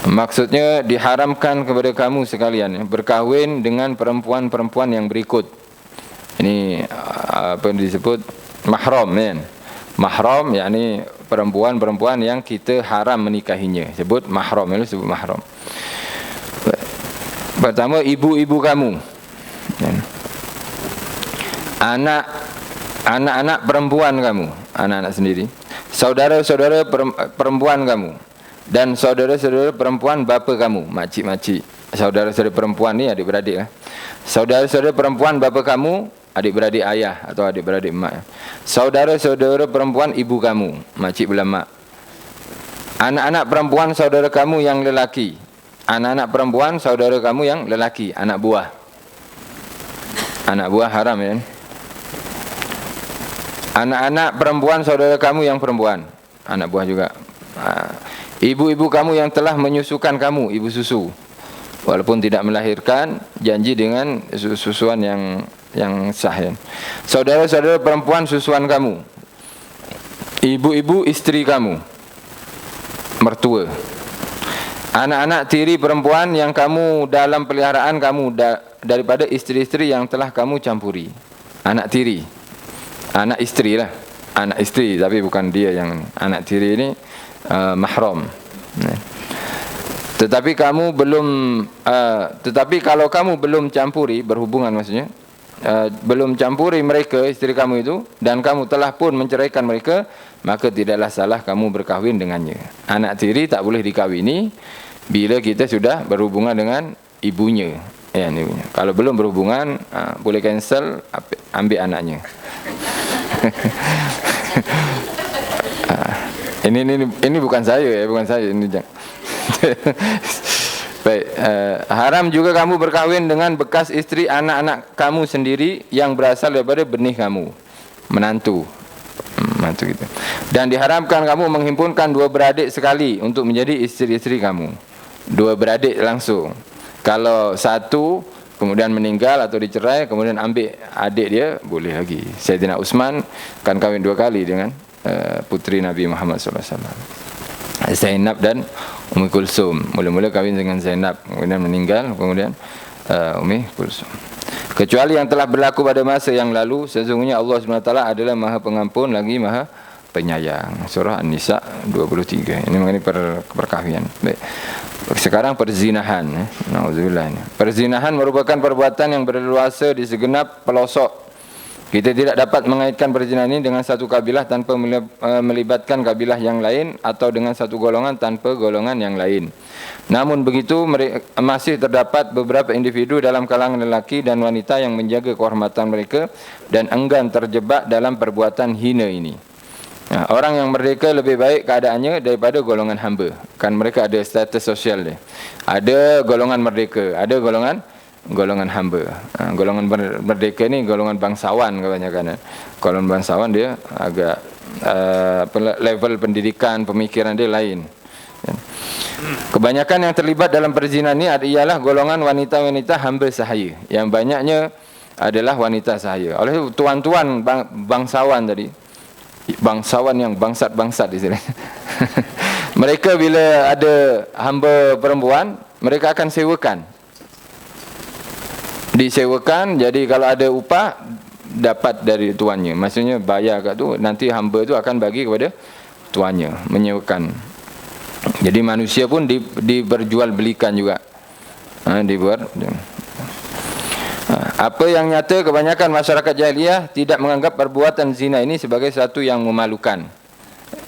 Maksudnya diharamkan kepada kamu sekalian berkahwin dengan perempuan-perempuan yang berikut. Ini apa disebut mahram kan? Mahram yakni perempuan-perempuan yang kita haram menikahinya. Sebut mahram, itu sebut mahram. Pertama, ibu-ibu kamu. Anak-anak perempuan kamu, anak-anak sendiri. Saudara-saudara perempuan kamu. Dan saudara-saudara perempuan bapa kamu, makcik-makcik. Saudara-saudara perempuan ni adik-beradik lah. Saudara-saudara perempuan bapa kamu, adik-beradik ayah atau adik-beradik mak. Saudara-saudara perempuan ibu kamu, makcik belah mak. Anak-anak perempuan saudara kamu yang lelaki. Anak-anak perempuan saudara kamu yang lelaki, anak buah. Anak buah haram ya. Anak-anak perempuan saudara kamu yang perempuan, anak buah juga. Ibu-ibu kamu yang telah menyusukan kamu, ibu susu. Walaupun tidak melahirkan, janji dengan susuan yang sah ya. Saudara-saudara perempuan susuan kamu. Ibu-ibu istri kamu, mertua. Anak-anak tiri perempuan yang kamu dalam peliharaan kamu daripada istri-istri yang telah kamu campuri. Anak tiri. Anak istri lah. Anak istri tapi bukan dia yang anak tiri ini. Mahram. Tetapi kalau kamu belum campuri, berhubungan maksudnya, belum campuri mereka, istri kamu itu, dan kamu telah pun menceraikan mereka, maka tidaklah salah kamu berkahwin dengannya. Anak tiri tak boleh dikahwini bila kita sudah berhubungan dengan ibunya. Ibunya. Kalau belum berhubungan, boleh cancel, ambil anaknya. Ini bukan saya ya, bukan saya ini. Baik, haram juga kamu berkahwin dengan bekas istri anak-anak kamu sendiri yang berasal daripada benih kamu, menantu gitu. Dan diharamkan kamu menghimpunkan dua beradik sekali untuk menjadi istri-istri kamu. Dua beradik langsung. Kalau satu kemudian meninggal atau dicerai, kemudian ambil adik dia, boleh lagi. Sayyidina Utsman kan kahwin dua kali dengan putri Nabi Muhammad SAW, Zainab dan Ummi Kulsum. Mula-mula kahwin dengan Zainab, kemudian meninggal, kemudian Ummi Kulsum. Kecuali yang telah berlaku pada masa yang lalu, sesungguhnya Allah SWT adalah Maha Pengampun lagi Maha Penyayang. Surah An-Nisa 23. Ini mengenai perkahwinan. Baik. Sekarang perzinahan. Nauzubillah. Perzinahan merupakan perbuatan yang berleluasa di segenap pelosok. Kita tidak dapat mengaitkan perzinahan ini dengan satu kabilah tanpa melibatkan kabilah yang lain, atau dengan satu golongan tanpa golongan yang lain. Namun begitu, masih terdapat beberapa individu dalam kalangan lelaki dan wanita yang menjaga kehormatan mereka dan enggan terjebak dalam perbuatan hina ini. Nah, orang yang merdeka lebih baik keadaannya daripada golongan hamba. Kan mereka ada status sosial dia. Ada golongan merdeka, ada golongan hamba. Golongan merdeka ni golongan bangsawan kebanyakan. Golongan bangsawan dia agak level pendidikan, pemikiran dia lain. Kebanyakan yang terlibat dalam perzinahan ni ialah golongan wanita-wanita hamba sahaya. Yang banyaknya adalah wanita sahaya. Oleh itu tuan-tuan bangsawan tadi, bangsawan yang bangsat-bangsat di sini. Mereka bila ada hamba perempuan, mereka akan sewakan. Disewakan, jadi kalau ada upah dapat dari tuannya. Maksudnya bayar kat tu, nanti hamba tu akan bagi kepada tuannya, menyewakan. Jadi manusia pun diperjualbelikan juga. Apa yang nyata, kebanyakan masyarakat jahiliyah tidak menganggap perbuatan zina ini sebagai satu yang memalukan.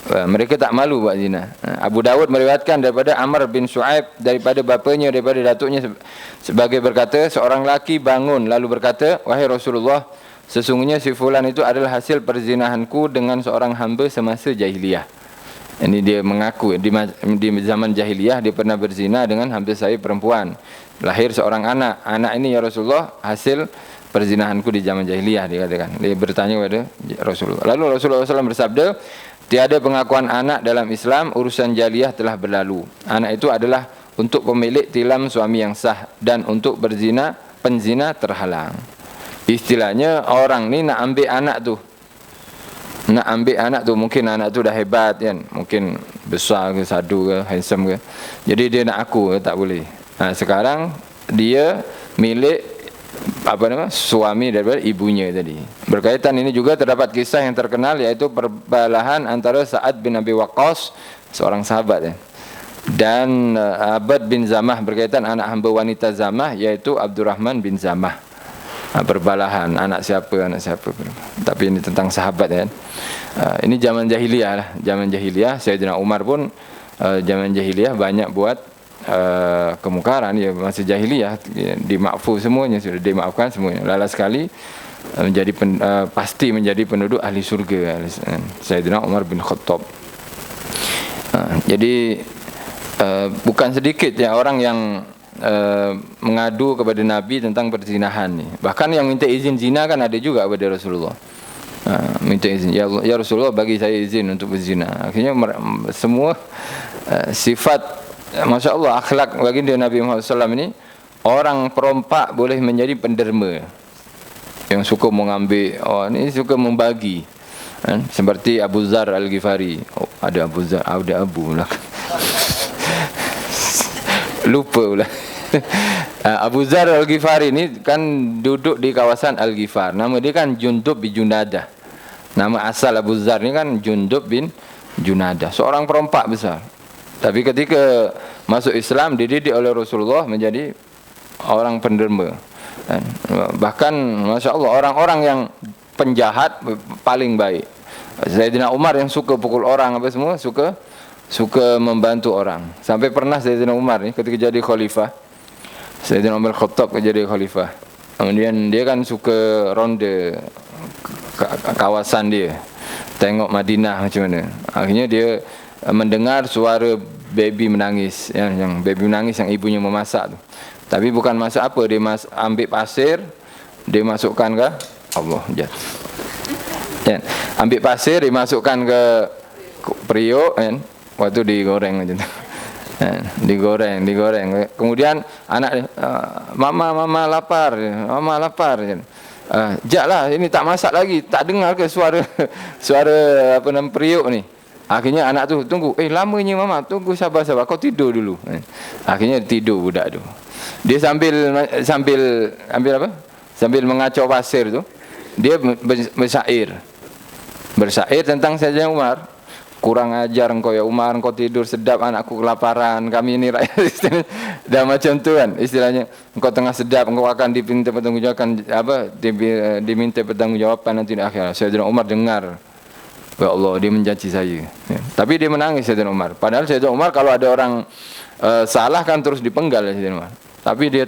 Mereka tak malu buat zina. Abu Dawud meriwayatkan daripada Amr bin Shu'aib, daripada bapanya, daripada datuknya, sebagai berkata, seorang lelaki bangun lalu berkata, wahai Rasulullah, sesungguhnya si fulan itu adalah hasil perzinahanku dengan seorang hamba semasa jahiliyah. Ini dia mengaku di zaman jahiliyah dia pernah berzina dengan hamba saya perempuan. Lahir seorang anak. Anak ini ya Rasulullah hasil perzinahanku di zaman jahiliyah, dia katakan. Dia bertanya kepada Rasulullah. Lalu Rasulullah SAW bersabda, tiada pengakuan anak dalam Islam, urusan jahiliyah telah berlalu. Anak itu adalah untuk pemilik tilam suami yang sah, dan untuk penzina terhalang. Istilahnya orang ni nak ambil anak tu, mungkin anak tu dah hebat kan, mungkin besar ke, sadu ke, handsome ke, jadi dia nak aku, tak boleh. Sekarang dia milik suami daripada ibunya tadi. Berkaitan ini juga terdapat kisah yang terkenal, yaitu perbalahan antara Sa'ad bin Abi Waqqas, seorang sahabat dan Abad bin Zamah, berkaitan anak hamba wanita Zamah, yaitu Abdurrahman bin Zamah. Berbalahan anak siapa. Tapi ini tentang sahabat kan. Ini zaman jahiliyah lah. Zaman jahiliyah, Sayyidina Umar pun zaman jahiliyah banyak buat kemungkaran. Ya, masa jahiliyah dimaafkan semuanya, sudah dimaafkan semuanya. Lala sekali menjadi pasti menjadi penduduk ahli surga, Sayyidina Umar bin Khattab. Jadi bukan sedikit ya orang yang mengadu kepada Nabi tentang perzinahan ni. Bahkan yang minta izin zina kan ada juga kepada Rasulullah. Minta izin, ya Rasulullah bagi saya izin untuk berzina. Akhirnya semua sifat, Masya Allah, akhlak baginda Nabi Muhammad SAW ini, orang perompak boleh menjadi penderma, yang suka mengambil, ini suka membagi, seperti Abu Dzar Al-Ghifari. Ada Abu Dzar, ada Abu lah. Lupa pula. Abu Dzar Al-Ghifari ni kan duduk di kawasan Al-Ghifar. Nama dia kan Jundub bin Junadah. Nama asal Abu Dzar ni kan Jundub bin Junadah, seorang perompak besar. Tapi ketika masuk Islam, dididik oleh Rasulullah menjadi orang penderma. Bahkan Masya Allah, orang-orang yang penjahat paling baik. Sayyidina Umar yang suka pukul orang apa semua, suka membantu orang. Sampai pernah Sayyidina Umar ni ketika jadi khalifah, Sayyidina Umar Khattab jadi khalifah, kemudian dia kan suka ronde kawasan dia, tengok Madinah macam mana. Akhirnya dia mendengar suara baby menangis, yang baby menangis yang ibunya memasak tu. Tapi bukan masak apa, dia ambil pasir, dia masukkan ke Allah jatuh. Kan? Ambil pasir dimasukkan ke periuk kan, waktu digoreng macam tu. Digoreng. Kemudian anak mama lapar. Jaklah, ini tak masak lagi, tak dengar ke suara apa nama periuk ni. Akhirnya anak tu tunggu, lamanya mama, tunggu sabar, kau tidur dulu. Akhirnya tidur budak tu. Dia sambil apa? Sambil mengacau pasir tu, dia bersair tentang Sayyidina Umar. Kurang ajar engkau ya Umar, engkau tidur sedap, anakku kelaparan, kami ini rakyat. Dah macam tu kan istilahnya. Engkau tengah sedap, engkau akan diminta pertanggungjawaban diminta pertanggungjawaban nanti di akhirat. Sayyidina Umar dengar, ya Allah, dia mencaci saya. Ya. Tapi dia menangis Sayyidina Umar. Padahal Sayyidina Umar kalau ada orang salah kan terus dipenggal Sayyidina Umar. Tapi dia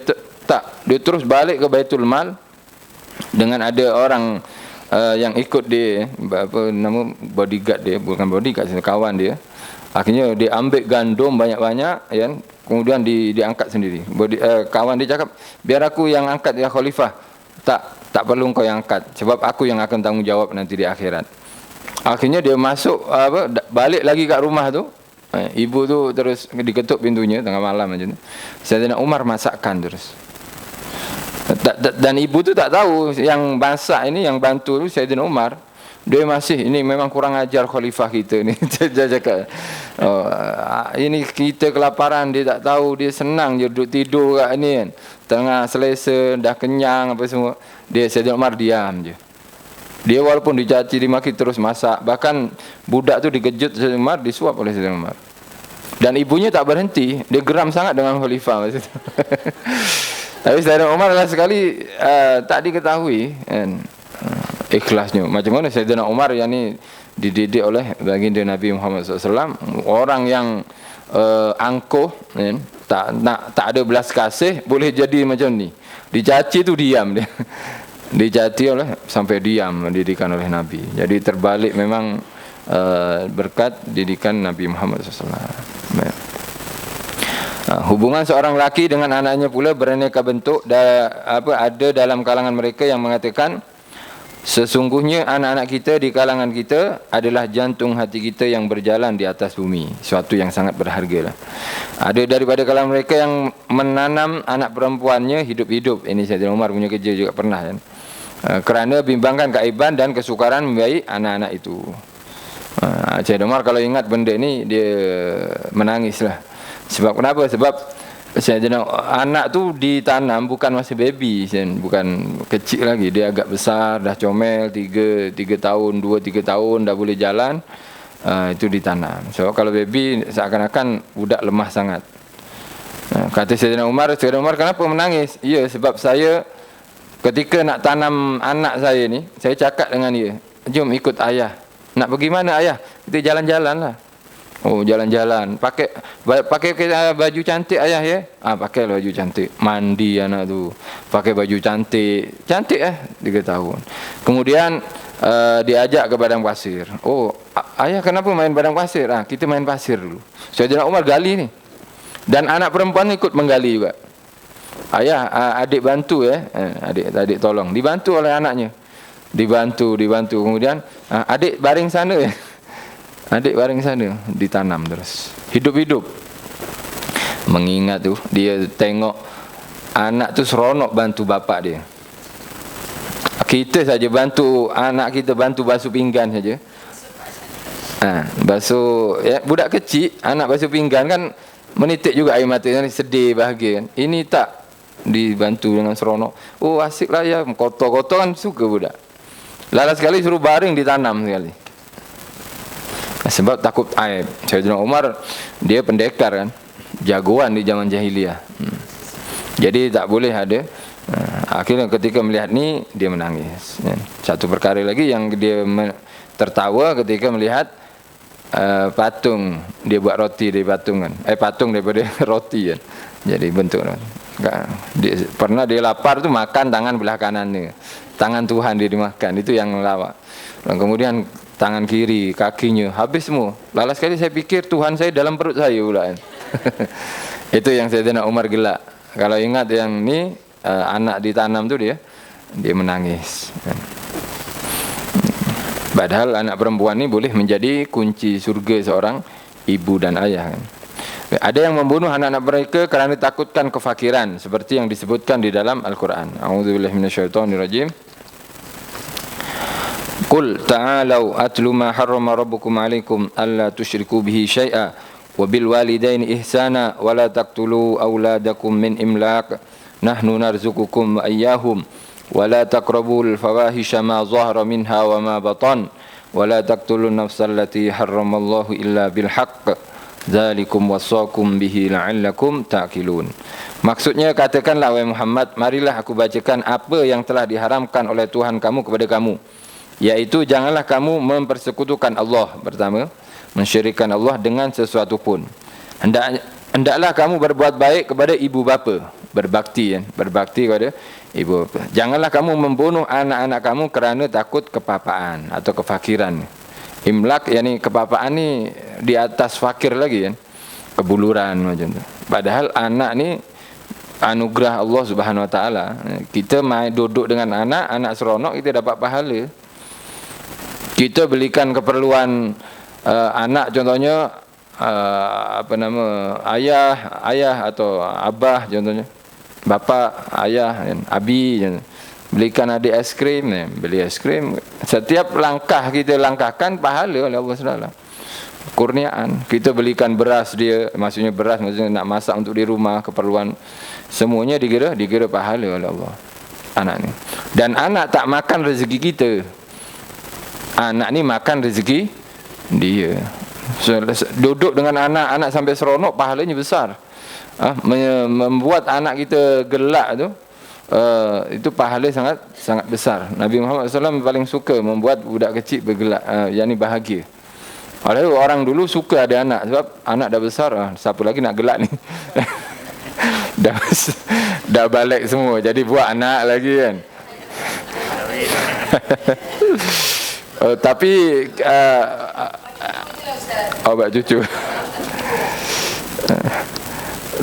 dia terus balik ke Baitul Mal dengan ada orang yang ikut dia, apa nama, bodyguard dia, bukan bodyguard, kawan dia. Akhirnya dia ambil gandum banyak-banyak, ya, kemudian diangkat sendiri. Kawan dia cakap, biar aku yang angkat ya khalifah. Tak perlu kau yang angkat, sebab aku yang akan tanggung jawab nanti di akhirat. Akhirnya dia masuk balik lagi kat rumah tu. Ibu tu terus diketuk pintunya tengah malam macam tu. Sayyidina Umar masakkan terus. Dan ibu tu tak tahu yang masak ini, yang bantu tu Sayyidina Umar. Dia masih, ini memang kurang ajar khalifah kita ni. Dia cakap, ini kita kelaparan, dia tak tahu, dia senang je duduk tidur kat ni kan. Tengah selesa, dah kenyang apa semua. Sayyidina Umar diam je. Dia walaupun dicaci, dimaki, terus masak. Bahkan budak tu dikejut Sayyidina Umar, disuap oleh Sayyidina Umar. Dan ibunya tak berhenti, dia geram sangat dengan khalifah masa tu. Tapi Sayyidina Umar lah sekali tak diketahui kan, ikhlasnya. Macam mana Sayyidina Umar yang ni dididik oleh baginda Nabi Muhammad SAW, orang yang angkuh kan, tak ada belas kasih, boleh jadi macam ni. Dicaci tu diam dia. Dicaci oleh sampai diam, didikan oleh Nabi. Jadi terbalik memang berkat didikan Nabi Muhammad SAW. Hubungan seorang lelaki dengan anaknya pula beraneka bentuk. Ada dalam kalangan mereka yang mengatakan, sesungguhnya anak-anak kita di kalangan kita adalah jantung hati kita yang berjalan di atas bumi. Suatu yang sangat berharga lah. Ada daripada kalangan mereka yang menanam anak perempuannya hidup-hidup. Ini Sayyidina Umar punya kerja juga pernah kan. Kerana bimbangkan keaiban dan kesukaran membiayai anak-anak itu. Sayyidina Umar kalau ingat benda ni, dia menangis lah. Sebab kenapa? Sebab Sayyidina anak tu ditanam bukan masih baby, bukan kecil lagi, dia agak besar, dah comel, 3 tahun, 2-3 tahun dah boleh jalan. Itu ditanam. So kalau baby seakan-akan budak lemah sangat. Kata Sayyidina Umar, kenapa menangis? Ya, sebab saya ketika nak tanam anak saya ni, saya cakap dengan dia, jom ikut ayah. Nak pergi mana ayah? Kita jalan-jalan lah. Oh, jalan-jalan. Pakai baju cantik ayah ya. Pakailah baju cantik. Mandi anak tu. Pakai baju cantik. Cantik 3 tahun. Kemudian diajak ke padang pasir. Oh, ayah kenapa main padang pasir? Kita main pasir dulu. Sayyidina Umar gali ni. Dan anak perempuan ikut menggali juga. Ayah, adik bantu ya. Adik tolong. Dibantu oleh anaknya. Dibantu. Kemudian adik baring sana ya. Adik baring sana, ditanam terus. Hidup-hidup. Mengingat tu, dia tengok anak tu seronok bantu bapak dia. Kita saja bantu anak kita, bantu basuh pinggan saja. Basuh, ya, budak kecil, anak basuh pinggan kan menitik juga air mata, sedih, bahagia kan. Ini tak dibantu dengan seronok. Oh, asik lah ya, kotor-kotor kan suka budak. Lalas sekali suruh baring, ditanam sekali. Sebab takut aib. Sayyidina Umar dia pendekar kan, jagoan di zaman jahiliyah. Jadi tak boleh ada. Akhirnya ketika melihat ni dia menangis. Satu perkara lagi yang dia tertawa ketika melihat patung, dia buat roti dari patung kan. Patung daripada roti kan. Jadi bentuk pernah dia lapar tu makan tangan belah kanan dia. tangan Tuhan dia dimakan, itu yang lawak. Dan kemudian tangan kiri, kakinya habis semua. Lala sekali saya pikir Tuhan saya dalam perut saya pula kan. Itu yang Sayyidina Umar gelak. Kalau ingat yang ni anak ditanam tu dia menangis. Padahal anak perempuan ni boleh menjadi kunci surga seorang ibu dan ayah kan. Ada yang membunuh anak-anak mereka kerana takutkan kefakiran seperti yang disebutkan di dalam Al-Quran. A'udzubillahi minasyaitonirrajim. Qul ta'alau atlu ma harrama rabbukum 'alaikum alla tusyriku bihi syai'a wa bil walidaini ihsana wa la taqtulu auladakum min imlaq nahnu narzuqukum wa iyyahum wa la taqrabul fawahisha ma zahara minha wa ma batan wa la taqtulun nafsal lati harramallahu illa bil haqq dzalikum wasaqum bihi la'allakum ta'qilun. Maksudnya katakanlah wahai Muhammad, marilah aku bacakan apa yang telah diharamkan oleh Tuhan kamu kepada kamu, yaitu janganlah kamu mempersekutukan Allah. Pertama, mensyirikkan Allah dengan sesuatu pun. Hendaklah kamu berbuat baik kepada ibu bapa, berbakti kan, berbakti kepada ibu bapa. Janganlah kamu membunuh anak-anak kamu kerana takut kepapaan atau kefakiran. Imlak, yakni kepapaan ni di atas fakir lagi kan, kebuluran macam tu. Padahal anak ni anugerah Allah Subhanahu Wa Taala. Kita main duduk dengan anak seronok, kita dapat pahala. Kita belikan keperluan anak, contohnya ayah atau abah, contohnya bapa, ayah, abi, contohnya. Belikan adik es krim, beli es krim. Setiap langkah kita langkahkan pahala oleh Allah SWT. Kurniaan. Kita belikan beras dia, maksudnya nak masak untuk di rumah, keperluan semuanya dikira pahala oleh Allah. Anak ni. Dan anak tak makan rezeki kita. Anak ni makan rezeki dia. Duduk dengan anak sampai seronok, pahalanya besar. Membuat anak kita gelak tu, itu pahala sangat besar. Nabi Muhammad SAW paling suka membuat budak kecil bergelak, yakni bahagia. Oleh orang dulu suka ada anak, sebab anak dah besar, siapa lagi nak gelak ni. dah balik semua, jadi buat anak lagi kan. Tapi buat cucu.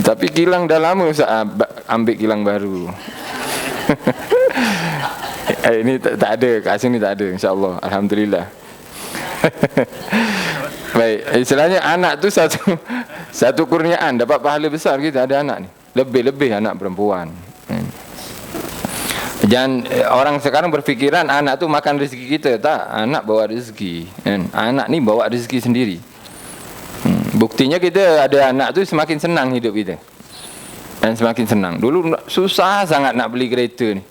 Tapi kilang dah lama Ustaz, ambil kilang baru. Ini tak ada, kat sini tak ada, insya-Allah. Alhamdulillah. Baik, istilahnya anak tu satu kurniaan, dapat pahala besar kita ada anak ni. Lebih-lebih anak perempuan. Jangan orang sekarang berfikiran anak tu makan rezeki kita. Tak, anak bawa rezeki kan? Anak ni bawa rezeki sendiri. Buktinya kita ada anak tu semakin senang hidup kita. Dan semakin senang. Dulu susah sangat nak beli kereta ni.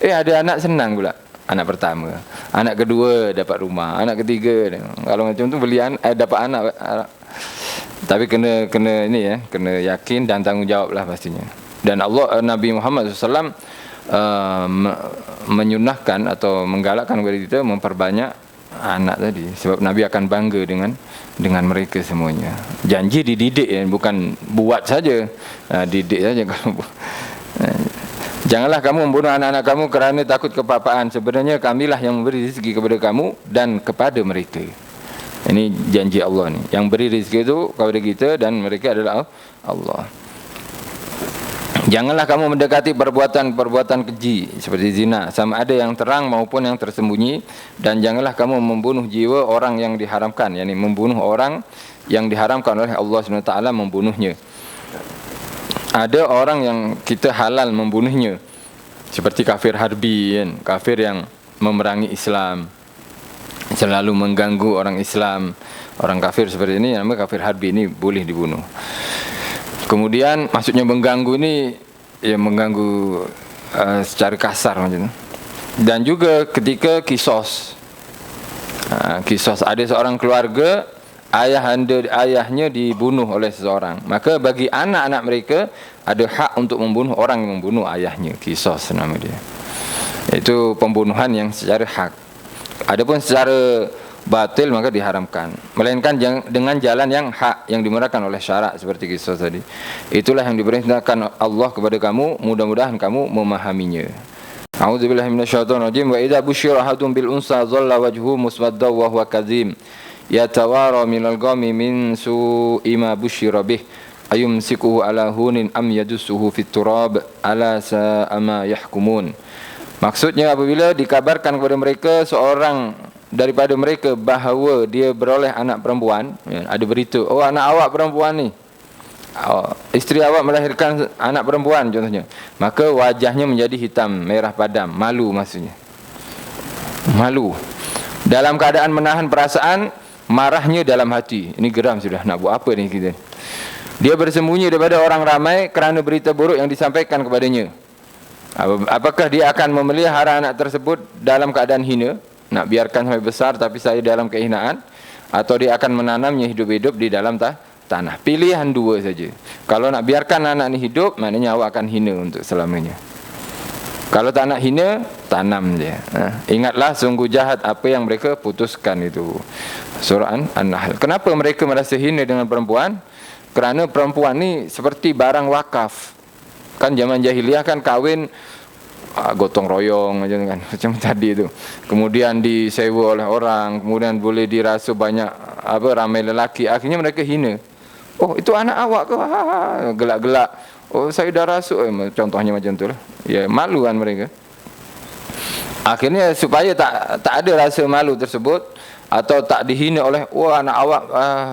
Ada anak senang pula. Anak pertama, anak kedua dapat rumah, anak ketiga. Kalau macam tu beli dapat anak. Tapi kena ini ya, kena yakin dan tanggungjawab lah pastinya. Dan Allah, Nabi Muhammad SAW menyunahkan atau menggalakkan kepada kita memperbanyak anak tadi, sebab Nabi akan bangga dengan mereka semuanya. Janji dididik ya, bukan buat saja, didik saja. Kalau janganlah kamu membunuh anak-anak kamu kerana takut kepapaan. Sebenarnya kamilah yang memberi rezeki kepada kamu dan kepada mereka. Ini janji Allah ni. Yang beri rezeki itu kepada kita dan mereka adalah Allah. Janganlah kamu mendekati perbuatan keji seperti zina, sama ada yang terang maupun yang tersembunyi. Dan janganlah kamu membunuh jiwa orang yang diharamkan, yakni membunuh orang yang diharamkan oleh Allah SWT membunuhnya. Ada orang yang kita halal membunuhnya, seperti kafir harbi kan? Kafir yang memerangi Islam, selalu mengganggu orang Islam. Orang kafir seperti ini namanya kafir harbi, ini boleh dibunuh. Kemudian maksudnya mengganggu ini ya mengganggu secara kasar macam itu. Dan juga ketika kisos. Kisos, ada seorang keluarga ayahnya dibunuh oleh seseorang, maka bagi anak-anak mereka ada hak untuk membunuh orang yang membunuh ayahnya. Kisos nama dia. Itu pembunuhan yang secara hak. Adapun secara batil maka diharamkan, melainkan dengan jalan yang hak yang dimurahkan oleh syarak seperti kisos tadi. Itulah yang diperintahkan Allah kepada kamu, mudah-mudahan kamu memahaminya. A'udzubillahi minasyaitonir rajim. Wa idza busyira ahadun bil unsa dhalla wajhuhu muswaddan wa huwa kadzim yatawara minal ghammi min su'i ma busyira bih ayumsikuhu ala hunin am yadussuhu fit turab ala sa'a ma yahkumun. Maksudnya apabila dikabarkan kepada mereka seorang daripada mereka bahawa dia beroleh anak perempuan, ya, ada berita, oh anak awak perempuan ni, isteri awak melahirkan anak perempuan contohnya, maka wajahnya menjadi hitam merah padam, malu maksudnya. Malu. Dalam keadaan menahan perasaan, marahnya dalam hati. Ini geram sudah, nak buat apa ni kita? Dia bersembunyi daripada orang ramai kerana berita buruk yang disampaikan kepadanya. Apakah dia akan memelihara anak tersebut dalam keadaan hina, nak biarkan sampai besar tapi saya dalam kehinaan, atau dia akan menanamnya hidup-hidup di dalam tanah? Pilihan dua saja. Kalau nak biarkan anak ni hidup, maknanya awak akan hina untuk selamanya. Kalau tak nak hina, tanam dia. Ingatlah sungguh jahat apa yang mereka putuskan itu. Surah An-Nahl. Kenapa mereka merasa hina dengan perempuan? Kerana perempuan ni seperti barang wakaf. Kan zaman jahiliah kan kahwin gotong royong macam tadi tu. Kemudian disewa oleh orang, kemudian boleh dirasa banyak ramai lelaki. Akhirnya mereka hina. Oh, itu anak awak ke? Gelak-gelak. Oh, saya dah rasuk. Contohnya macam tu lah. Ya, malu kan mereka. Akhirnya supaya tak ada rasa malu tersebut, atau tak dihina oleh, anak awak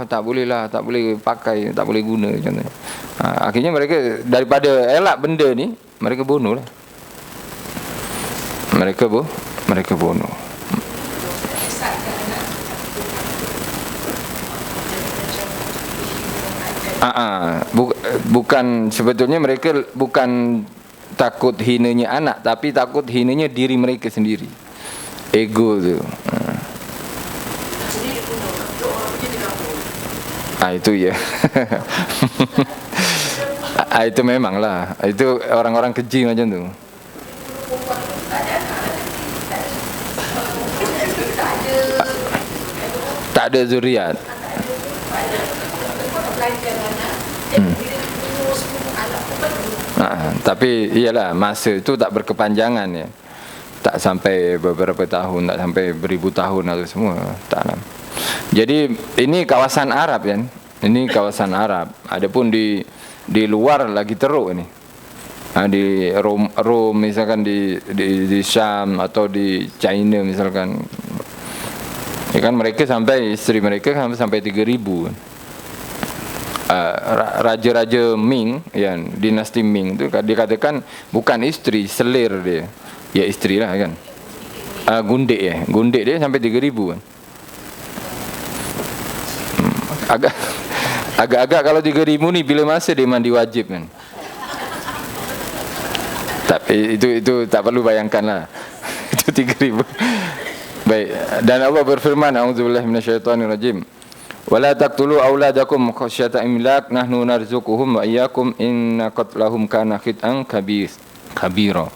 tak boleh lah, tak boleh pakai, tak boleh guna contohnya. Akhirnya mereka daripada elak benda ni, mereka bunuh lah. Mereka bunuh. Bukan, sebetulnya mereka bukan takut hinanya anak, tapi takut hinanya diri mereka sendiri. Ego tu. Itu ya. Itu memanglah. Itu orang-orang keji macam tu. Tak ada zuriat. Tapi iyalah, masa itu tak berkepanjangan ya. Tak sampai beberapa tahun, tak sampai beribu tahun atau semua, tak. Jadi ini kawasan Arab kan. Ini kawasan Arab. Adapun di luar lagi teruk ini. Di Rom misalkan, di Syam atau di China misalkan. Ya kan mereka sampai, isteri mereka sampai 3,000. Raja-raja Ming, ya, dinasti Ming itu dikatakan bukan isteri, selir dia. Ya isteri lah kan. Gundik ya. Gundik dia sampai 3,000 kan. Agak-agak kalau 3,000 ni bila masa dia mandi wajib kan. Tapi itu tak perlu bayangkan lah. Itu 3,000. Baik, dan Allah berfirman, a'udzubillahi minasyaitonirrajim. Wala taqtulu auladakum khasyata imlak nahnu narzuquhum wa iyyakum inna qatlahum kana khit'an kabira.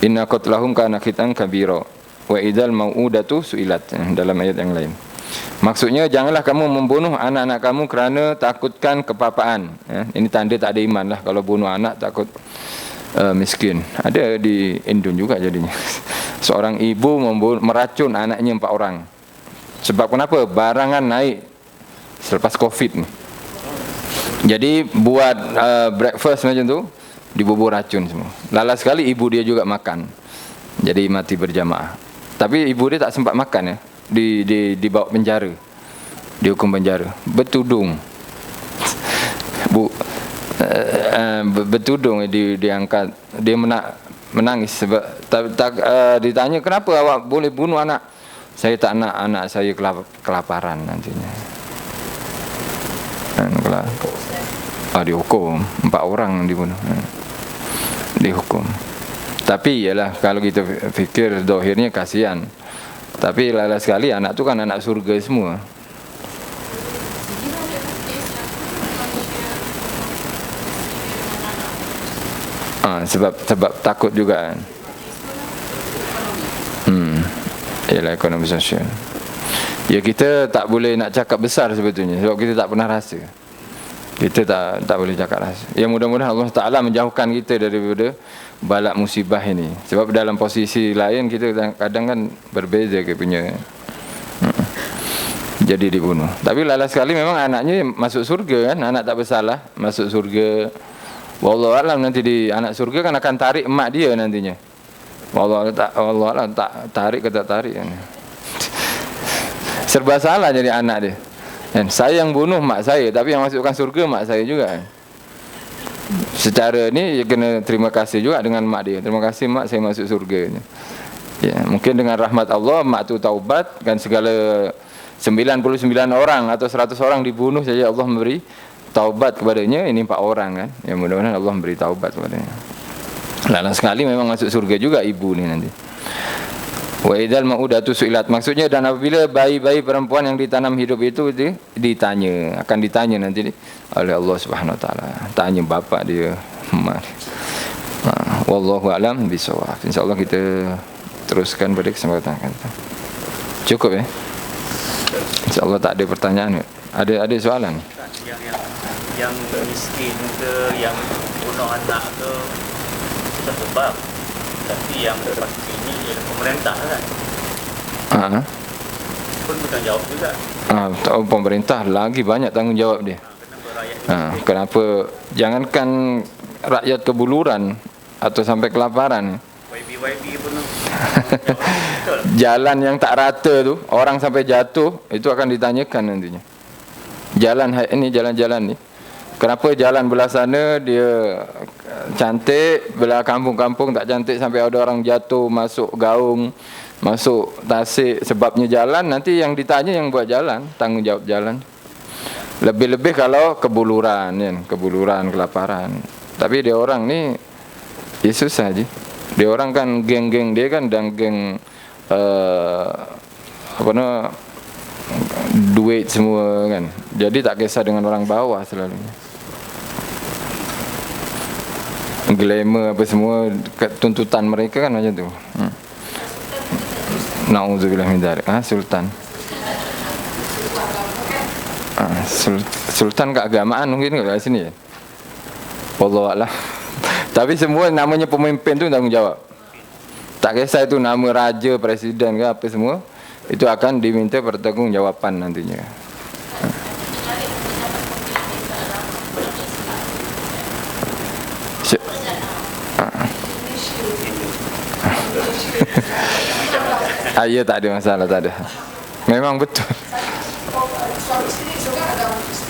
Inna qatlahum kana khit'an kabira. Wa idzal mau'udatu su'ilat, dalam ayat yang lain. Maksudnya janganlah kamu membunuh anak-anak kamu kerana takutkan kepapaan. Ini tanda tak ada iman lah kalau bunuh anak takut miskin. Ada di Indon juga jadinya. Seorang ibu meracun anaknya 4 orang. Sebab kenapa? Barangan naik selepas Covid ni. Jadi buat breakfast macam tu, dibubur racun semua. Lala sekali ibu dia juga makan. Jadi mati berjamaah. Tapi ibu dia tak sempat makan ya. Dibawa penjara. Dihukum penjara. Bertudung. Bertudung diangkat. Dia menangis sebab ditanya, kenapa awak boleh bunuh anak? Saya tak nak anak saya kelaparan nantinya. Dihukum 4 orang dibunuh. Dihukum. Tapi ialah kalau kita fikir zahirnya kasihan. Tapi lala sekali anak tu kan anak surga semua. Sebab takut juga kan. Ialah ekonomi sosial. Ya, kita tak boleh nak cakap besar sebetulnya sebab kita tak pernah rasa. Kita tak boleh cakap rasa. Ya, mudah-mudahan Allah Ta'ala menjauhkan kita daripada balak musibah ini. Sebab dalam posisi lain kita kadang kan berbeza ke punya. Jadi dibunuh. Tapi lala sekali memang anaknya masuk surga kan, anak tak bersalah masuk surga. Wallahu alam nanti di anak surga kan akan tarik emak dia nantinya. Wallahu alam tak tarik ke tak tarik kan. Serba salah jadi anak dia. Dan saya yang bunuh mak saya, tapi yang masukkan surga mak saya juga kan. Secara ni kena terima kasih juga dengan mak dia. Terima kasih mak, saya masuk surga. Ya, mungkin dengan rahmat Allah mak tu taubat kan, segala 99 orang atau 100 orang dibunuh saja Allah memberi taubat kepadanya. Ini 4 orang kan. Ya mudah-mudahan Allah memberi taubat kepadanya. Lalang sekali memang masuk surga juga ibu ni nanti. Wa idzal mau'udatu su'ilat, maksudnya dan apabila bayi-bayi perempuan yang ditanam hidup itu ditanya, akan ditanya nanti oleh Allah Subhanahu wa taala. Tanya bapak dia, emak dia. Wallahu a'lam bishawab. Insyaallah kita teruskan pada kesempatan akan datang. Cukup ya? InsyaAllah tak ada pertanyaan. Ada soalan? Yang miskin ke, yang bunuh anak ke, satu bab. Tapi yang pasti ini ialah pemerintah kan. Pun bertanggungjawab juga. Pemerintah lagi banyak tanggungjawab dia. Kenapa jangankan rakyat kebuluran atau sampai kelaparan. YB pun jalan yang tak rata tu, orang sampai jatuh, itu akan ditanyakan nantinya. Jalan-jalan ni. Kenapa jalan belah sana dia cantik, belah kampung-kampung tak cantik, sampai ada orang jatuh, masuk gaung, masuk tasik, sebabnya jalan. Nanti yang ditanya yang buat jalan, tanggungjawab jalan. Lebih-lebih kalau kebuluran kan, kebuluran, kelaparan. Tapi dia orang ni ya susah je. Dia orang kan geng-geng dia kan, dan geng duit semua kan. Jadi tak kisah dengan orang bawah selalunya. Glamour apa semua, tuntutan mereka kan macam tu. Nauzubillah min dzalik. Sultan. Sultan keagamaan mungkin kat sini ya. Wallahu a'lam. Tapi semua namanya pemimpin tu tanggungjawab. Tak kisah itu nama raja, presiden ke apa semua, itu akan diminta pertanggungjawaban nantinya. Ya tak ada masalah, tak ada. Memang betul.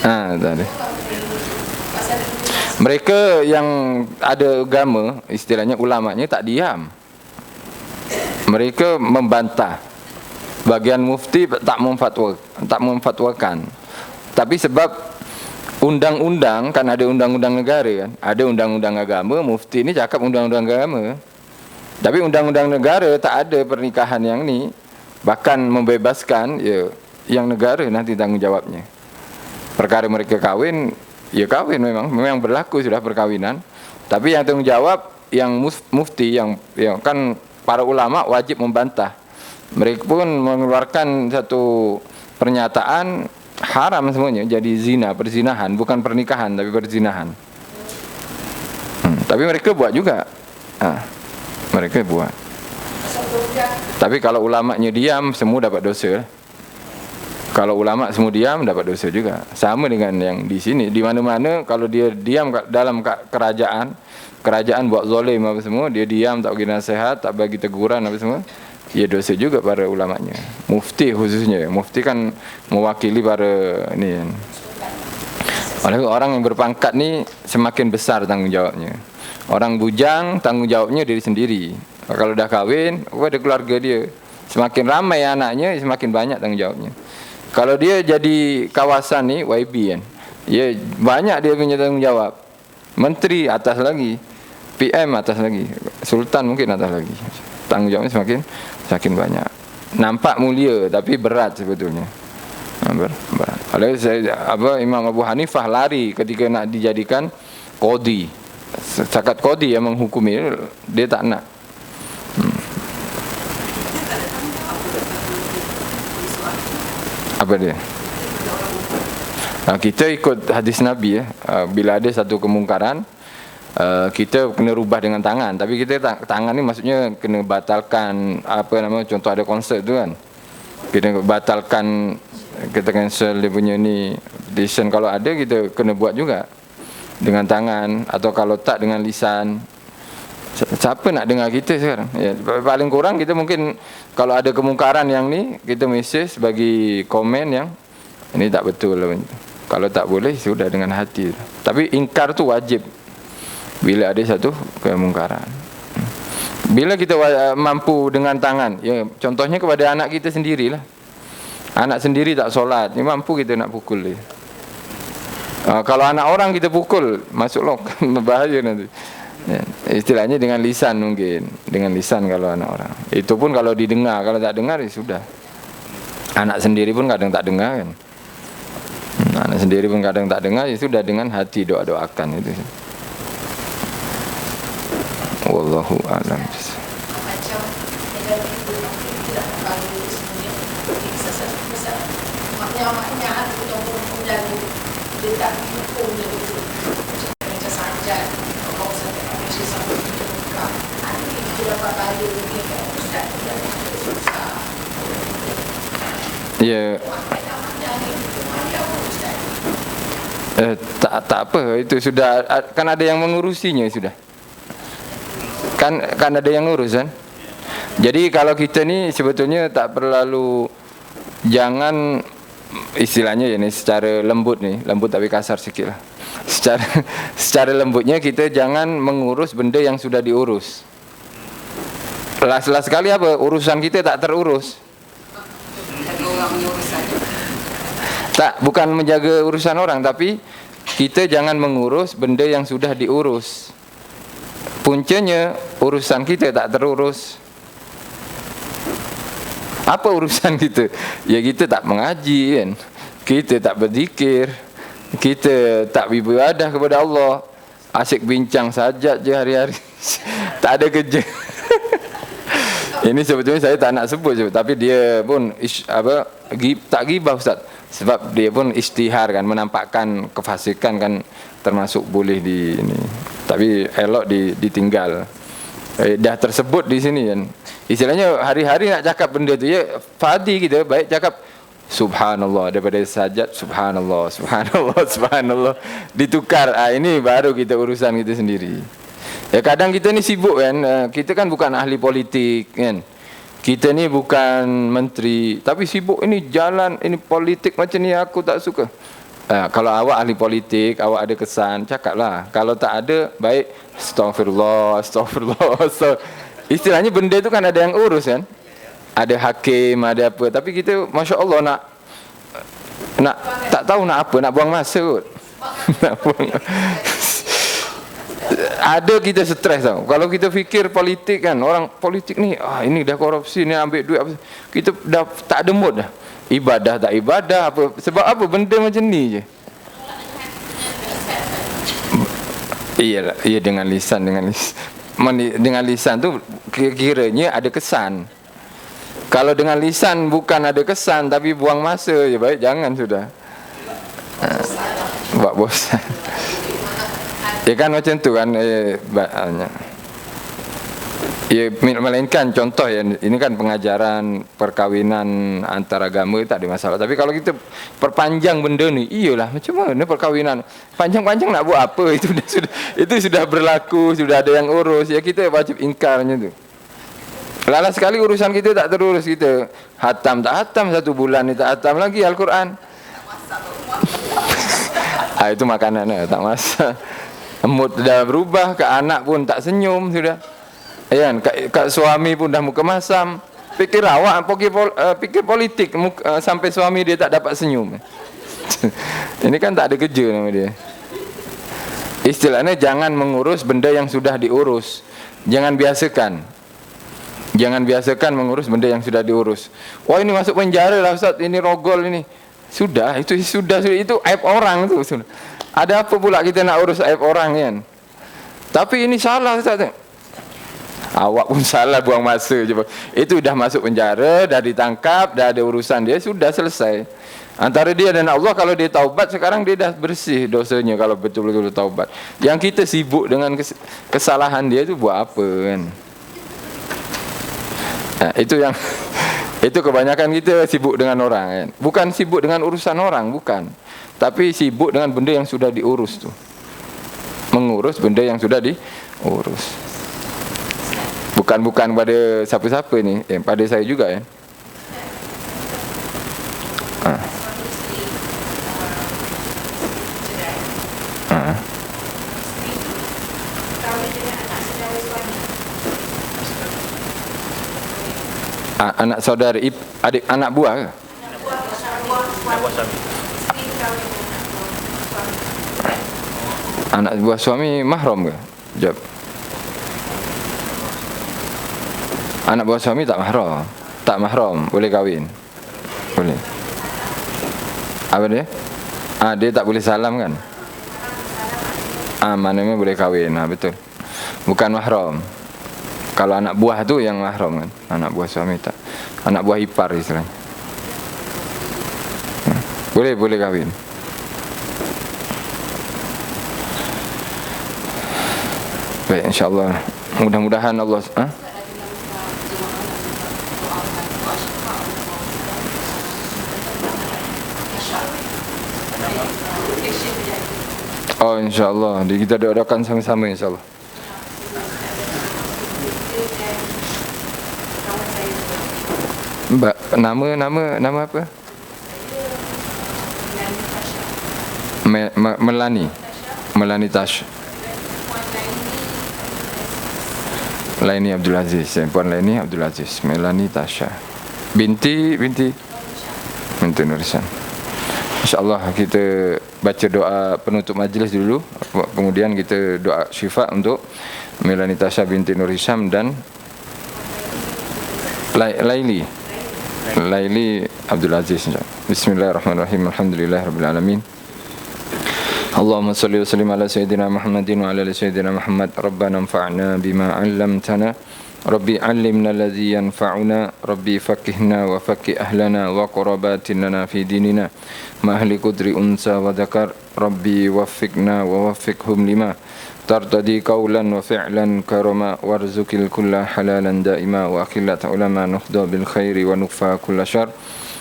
Tak ada. Mereka yang ada agama, istilahnya ulamanya tak diam. Mereka membantah. Bagian mufti tak memfatwakan. Tapi sebab undang-undang, kan ada undang-undang negara kan, ada undang-undang agama, mufti ni cakap undang-undang agama. Tapi undang-undang negara tak ada pernikahan yang ni, bahkan membebaskan ya yang negara nanti tanggungjawabnya. Perkara mereka kahwin, ya kahwin memang berlaku sudah perkawinan. Tapi yang tanggungjawab yang mufti, yang kan para ulama wajib membantah. Mereka pun mengeluarkan satu pernyataan haram semuanya, jadi zina, perzinahan, bukan pernikahan tapi perzinahan. Tapi mereka buat juga. Mereka buat. Tapi kalau ulamanya diam, semua dapat dosa. Kalau ulama semua diam, dapat dosa juga. Sama dengan yang di sini. Di mana-mana kalau dia diam dalam kerajaan buat zalim apa semua, dia diam, tak bagi nasihat, tak bagi teguran apa semua, ya dosa juga para ulamanya. Mufti khususnya. Mufti kan mewakili para ni kan. Oleh orang yang berpangkat ni semakin besar tanggungjawabnya. Orang bujang tanggungjawabnya diri sendiri. Kalau dah kahwin, ada keluarga dia. Semakin ramai anaknya, semakin banyak tanggungjawabnya. Kalau dia jadi kawasan ni, YB kan, ya banyak dia punya tanggungjawab. Menteri atas lagi, PM atas lagi, Sultan mungkin atas lagi. Tanggungjawabnya semakin banyak. Nampak mulia tapi berat sebetulnya. Berat. Kalau Imam Abu Hanifah lari ketika nak dijadikan qadi. Sakat qadi yang menghukumi, dia tak nak. Apa dia? Kita ikut hadis Nabi ya. Bila ada satu kemungkaran, kita kena rubah dengan tangan. Tapi kita tangan ni maksudnya kena batalkan apa nama, contoh ada konsert tu kan. Kita batalkan, kita cancel dia punya ni audition, kalau ada kita kena buat juga dengan tangan, atau kalau tak dengan lisan. Siapa nak dengar kita sekarang? Ya, paling kurang kita mungkin kalau ada kemungkaran yang ni, kita message bagi komen yang ini tak betul lah. Kalau tak boleh sudah dengan hati. Tapi ingkar tu wajib bila ada satu kemungkaran. Bila kita mampu dengan tangan, ya contohnya kepada anak kita sendirilah. Anak sendiri tak solat, ni mampu kita nak pukul dia. Kalau anak orang kita pukul, masuk lok, bahaya nanti. Ya, istilahnya dengan lisan mungkin, dengan lisan kalau anak orang. Itu pun kalau didengar, kalau tak dengar ya sudah. Anak sendiri pun kadang tak dengar kan. Anak sendiri pun kadang tak dengar, ya sudah dengan hati doa-doakan itu. Wallahu a'lam. Macam negara itu tidak terlalu sebenarnya besar. Maknanya ataupun dan dia tak hukum dia itu macam saja. Kalau saya Malaysia sampai kita buka, ada kita dapat balik ni kan Ustaz dan susah. Ya. Tak apa, itu sudah kan ada yang mengurusinya sudah. Kan ada yang ngurus kan. Jadi kalau kita ni sebetulnya tak perlu, jangan istilahnya ya ni secara lembut nih, lembut tapi kasar sikit lah. Secara lembutnya kita jangan mengurus benda yang sudah diurus. Last sekali apa? Urusan kita tak terurus. Tak, bukan menjaga urusan orang, tapi kita jangan mengurus benda yang sudah diurus. Puncanya urusan kita tak terurus. Apa urusan kita? Ya kita tak mengaji kan, kita tak berzikir, kita tak beribadah kepada Allah, asyik bincang sajak je hari-hari. Tak ada kerja. Ini sebetulnya saya tak nak sebut, tapi dia pun tak ghibah Ustaz. Sebab dia pun istihar kan, menampakkan kefasikan kan, termasuk boleh di ini. Tapi elok ditinggal. Dah tersebut di sini kan. Istilahnya hari-hari nak cakap benda tu ya, fadi kita baik cakap subhanallah daripada sajat subhanallah, subhanallah, subhanallah. Ditukar. Ini baru kita urusan kita sendiri. Ya kadang kita ni sibuk kan. Kita kan bukan ahli politik kan. Kita ni bukan menteri, tapi sibuk ini jalan, ini politik macam ni aku tak suka. Kalau awak ahli politik, awak ada kesan, cakaplah. Kalau tak ada, baik astagfirullah. Istilahnya benda tu kan ada yang urus kan. Ada hakim, ada apa. Tapi kita Masya Allah nak tak tahu nak apa, nak buang masa kot. Nak buang. Ada kita stres tau. Kalau kita fikir politik kan, orang politik ni ini dah korupsi, ni ambil duit apa, kita dah tak ada mood dah. Ibadah tak ibadah apa, sebab apa benda macam ni je. Iya dengan lisan dengan lisan tu kiranya ada kesan. Kalau dengan lisan bukan ada kesan tapi buang masa je, baik jangan sudah. Buat bosan. Ya kan macam tu kan. Ya melainkan contoh ya, ini kan pengajaran perkawinan antar agama tak ada masalah. Tapi kalau kita perpanjang benda ni, iyalah macam mana perkawinan panjang-panjang nak buat apa, itu sudah berlaku, sudah ada yang urus, ya kita wajib ingkarnya tu. Lala sekali urusan kita tak terurus, kita hatam tak hatam, 1 bulan ni tak hatam lagi Al-Quran. Itu makanan tak masak. Mood dah berubah, ke anak pun tak senyum sudah. Kan, kat suami pun dah muka masam. Fikir awak fikir politik sampai suami dia tak dapat senyum. Ini kan tak ada kerja nama dia. Istilahnya jangan mengurus benda yang sudah diurus. Jangan biasakan mengurus benda yang sudah diurus. Wah ini masuk penjara lah Ustaz, ini rogol ini. Sudah, itu aib orang tu sudah. Ada apa pula kita nak urus aib orang kan? Tapi ini salah Ustaz. Awak pun salah, buang masa je. Itu dah masuk penjara, dah ditangkap, dah ada urusan dia, sudah selesai. Antara dia dan Allah, kalau dia taubat sekarang dia dah bersih dosanya kalau betul-betul taubat. Yang kita sibuk dengan kesalahan dia tu buat apa kan? Itu yang itu kebanyakan kita sibuk dengan orang kan. Bukan sibuk dengan urusan orang, bukan. Tapi sibuk dengan benda yang sudah diurus tu. Mengurus benda yang sudah diurus. Bukan pada siapa-siapa ni, pada saya juga ya. Anak saudara, adik anak buah ke? Anak buah suami. Anak buah suami mahram ke? Jawab. Anak buah suami tak mahram. Tak mahram, boleh kahwin. Boleh. Apa dia? Dia tak boleh salam kan? Maknanya boleh kahwin. Betul. Bukan mahram. Kalau anak buah tu yang mahram kan. Anak buah suami tak. Anak buah ipar istilahnya. Boleh kahwin. Baik, insya-Allah. Mudah-mudahan Allah insya-Allah. Kita doakan sama-sama insya-Allah. Nama apa? Melani Tasha. Laini Abdul Aziz. Puan Laini Abdul Aziz. Melani Tasha. Binti Nurisan. InsyaAllah kita baca doa penutup majlis dulu. Kemudian kita doa syifa untuk Melani Tasha binti Nur Hisham dan Laili Abdul Aziz. Bismillahirrahmanirrahim. Alhamdulillahirabbil alamin. Allahumma salli wa sallim ala sayyidina Muhammadin wa ala ali sayyidina Muhammad. Rabbana anfa'na bima 'allamtana. Rabbi 'allimna alladhi yanfa'una. Rabbi faqihna wa faqih ahlana wa qurabatina fi dinina. Ma ahli qudri unsa wa dzakar. Rabbi waffiqna wa waffiqhum lima tartadi qawlan wa fi'lan karama warzukil kulla halalan daima wa akhillat ulama nuhda bil khairi wa nukfa kulla syar.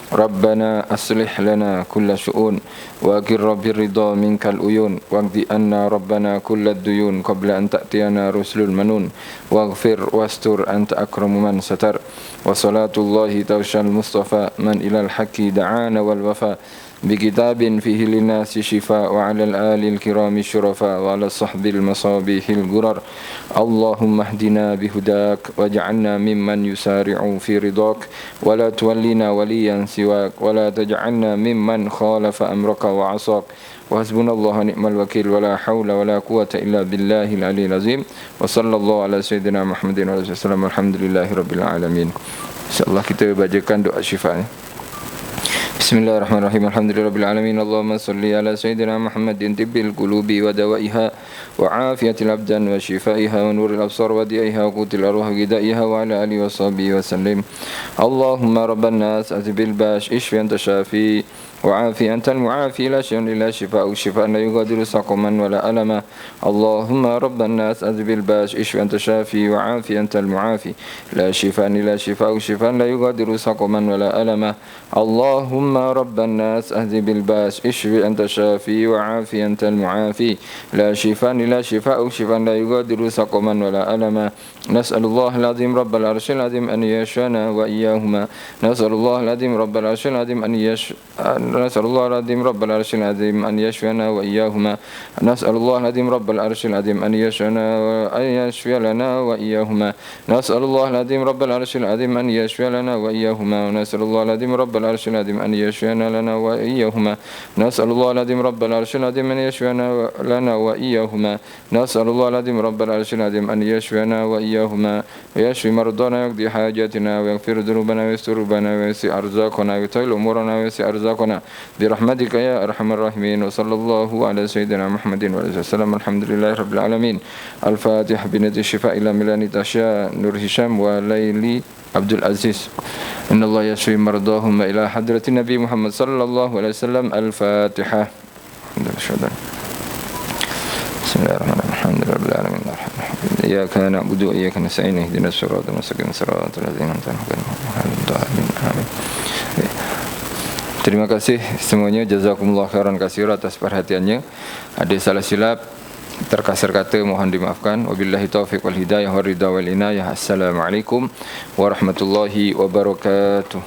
Rabbana aslih lana kulla syu'un wa aqir rabbir ridha minkal uyun waqdi anna rabbana kullad duyun qabla an ta'tiyana rusulul manun waghfir wastur anta akramu man satar wa salatullahi tawshal mustafa man ilal haqqi da'ana wal wafa بكتاب فيه للناس شفاء وعلى الآل الكرام الشرفاء وعلى الصحب المصابيح الغرر اللهم اهدنا بهداك واجعلنا ممن يسارع في رضاك ولا تولنا وليا سواك ولا تجعلنا ممن خالف أمرك وعصاك وحسبنا الله ونعم الوكيل ولا حول ولا قوة إلا بالله العلي العظيم وصلى الله على سيدنا محمد وعلى آله وسلم الحمد لله رب العالمين. InsyaAllah kita bacakan doa syifa. Bismillahirrahmanirrahim. Alhamdulillahirabbil alamin. Allahumma shalli ala sayyidina Muhammadin tibbil qulubi wa dawaiha wa afiyatil abdan wa shifaiha wa nuril absar wa diaiha wa qutil arwah gidaiha wa ala alihi wa sahbihi wa sallim. Allahumma rabban nas azbil bash ishfi anta shafi wa afi antal muafi la syai'un illa shifa'u shifa'an la yughadiru saqaman wa la alama. Allahumma rabban nas azbil bash ishfi anta shafi wa afi antal muafi la shifa'an illa shifa'u shifa'an la yughadiru saqaman wa la alama. Allahumma rabban nas azbil bash ishfi anta shafi wa afi antal muafi la shifa'an illa shifa'u shifa'an la yughadiru saqaman wa la alama. Nas'alullah al-azim rabbal arshil azim an yashana wa iyyahuma. Nas'alullah al-azim rabbal arshil azim an نسأل الله العظيم رب العرش العظيم أن يشفينا وإياهما. نسأل الله العظيم رب العرش العظيم أن يشفي لنا وإياهما. نسأل الله العظيم رب العرش العظيم أن يشفي لنا وإياهما. نسأل الله العظيم رب العرش العظيم أن يشفينا لنا وإياهما. نسأل الله العظيم رب العرش العظيم أن يشفينا لنا وإياهما. نسأل الله العظيم رب العرش العظيم أن يشفينا وإياهما ويشفي مرضانا ويقضي حاجاتنا ويغفر ذنوبنا ويستر ربنا ويسع أرزاقنا ويطيل أمورنا ويسع أرزاقنا برحمتك يا أرحم الراحمين وصلى الله على سيدنا محمد وعلى آله وسلم الحمد لله رب العالمين الفاتح بنت الشفاء إلى ميلان تشاء نور هشام وليلي عبد العزيز إن الله يشفي مرضاهم إلى حضرة النبي محمد صلى الله عليه وسلم الفاتحة بسم الله الرحمن الرحيم الحمد لله رب العالمين إياك نعبد وإياك نستعين اهدنا الصراط المستقيم صراط الذين أنعمت عليهم آمين. Terima kasih semuanya, jazakumullah khairan katsira atas perhatiannya. Ada salah silap, terkasar kata mohon dimaafkan. Wabillahi taufiq wal hidayah wal ridha wal inayah. Assalamualaikum warahmatullahi wabarakatuh.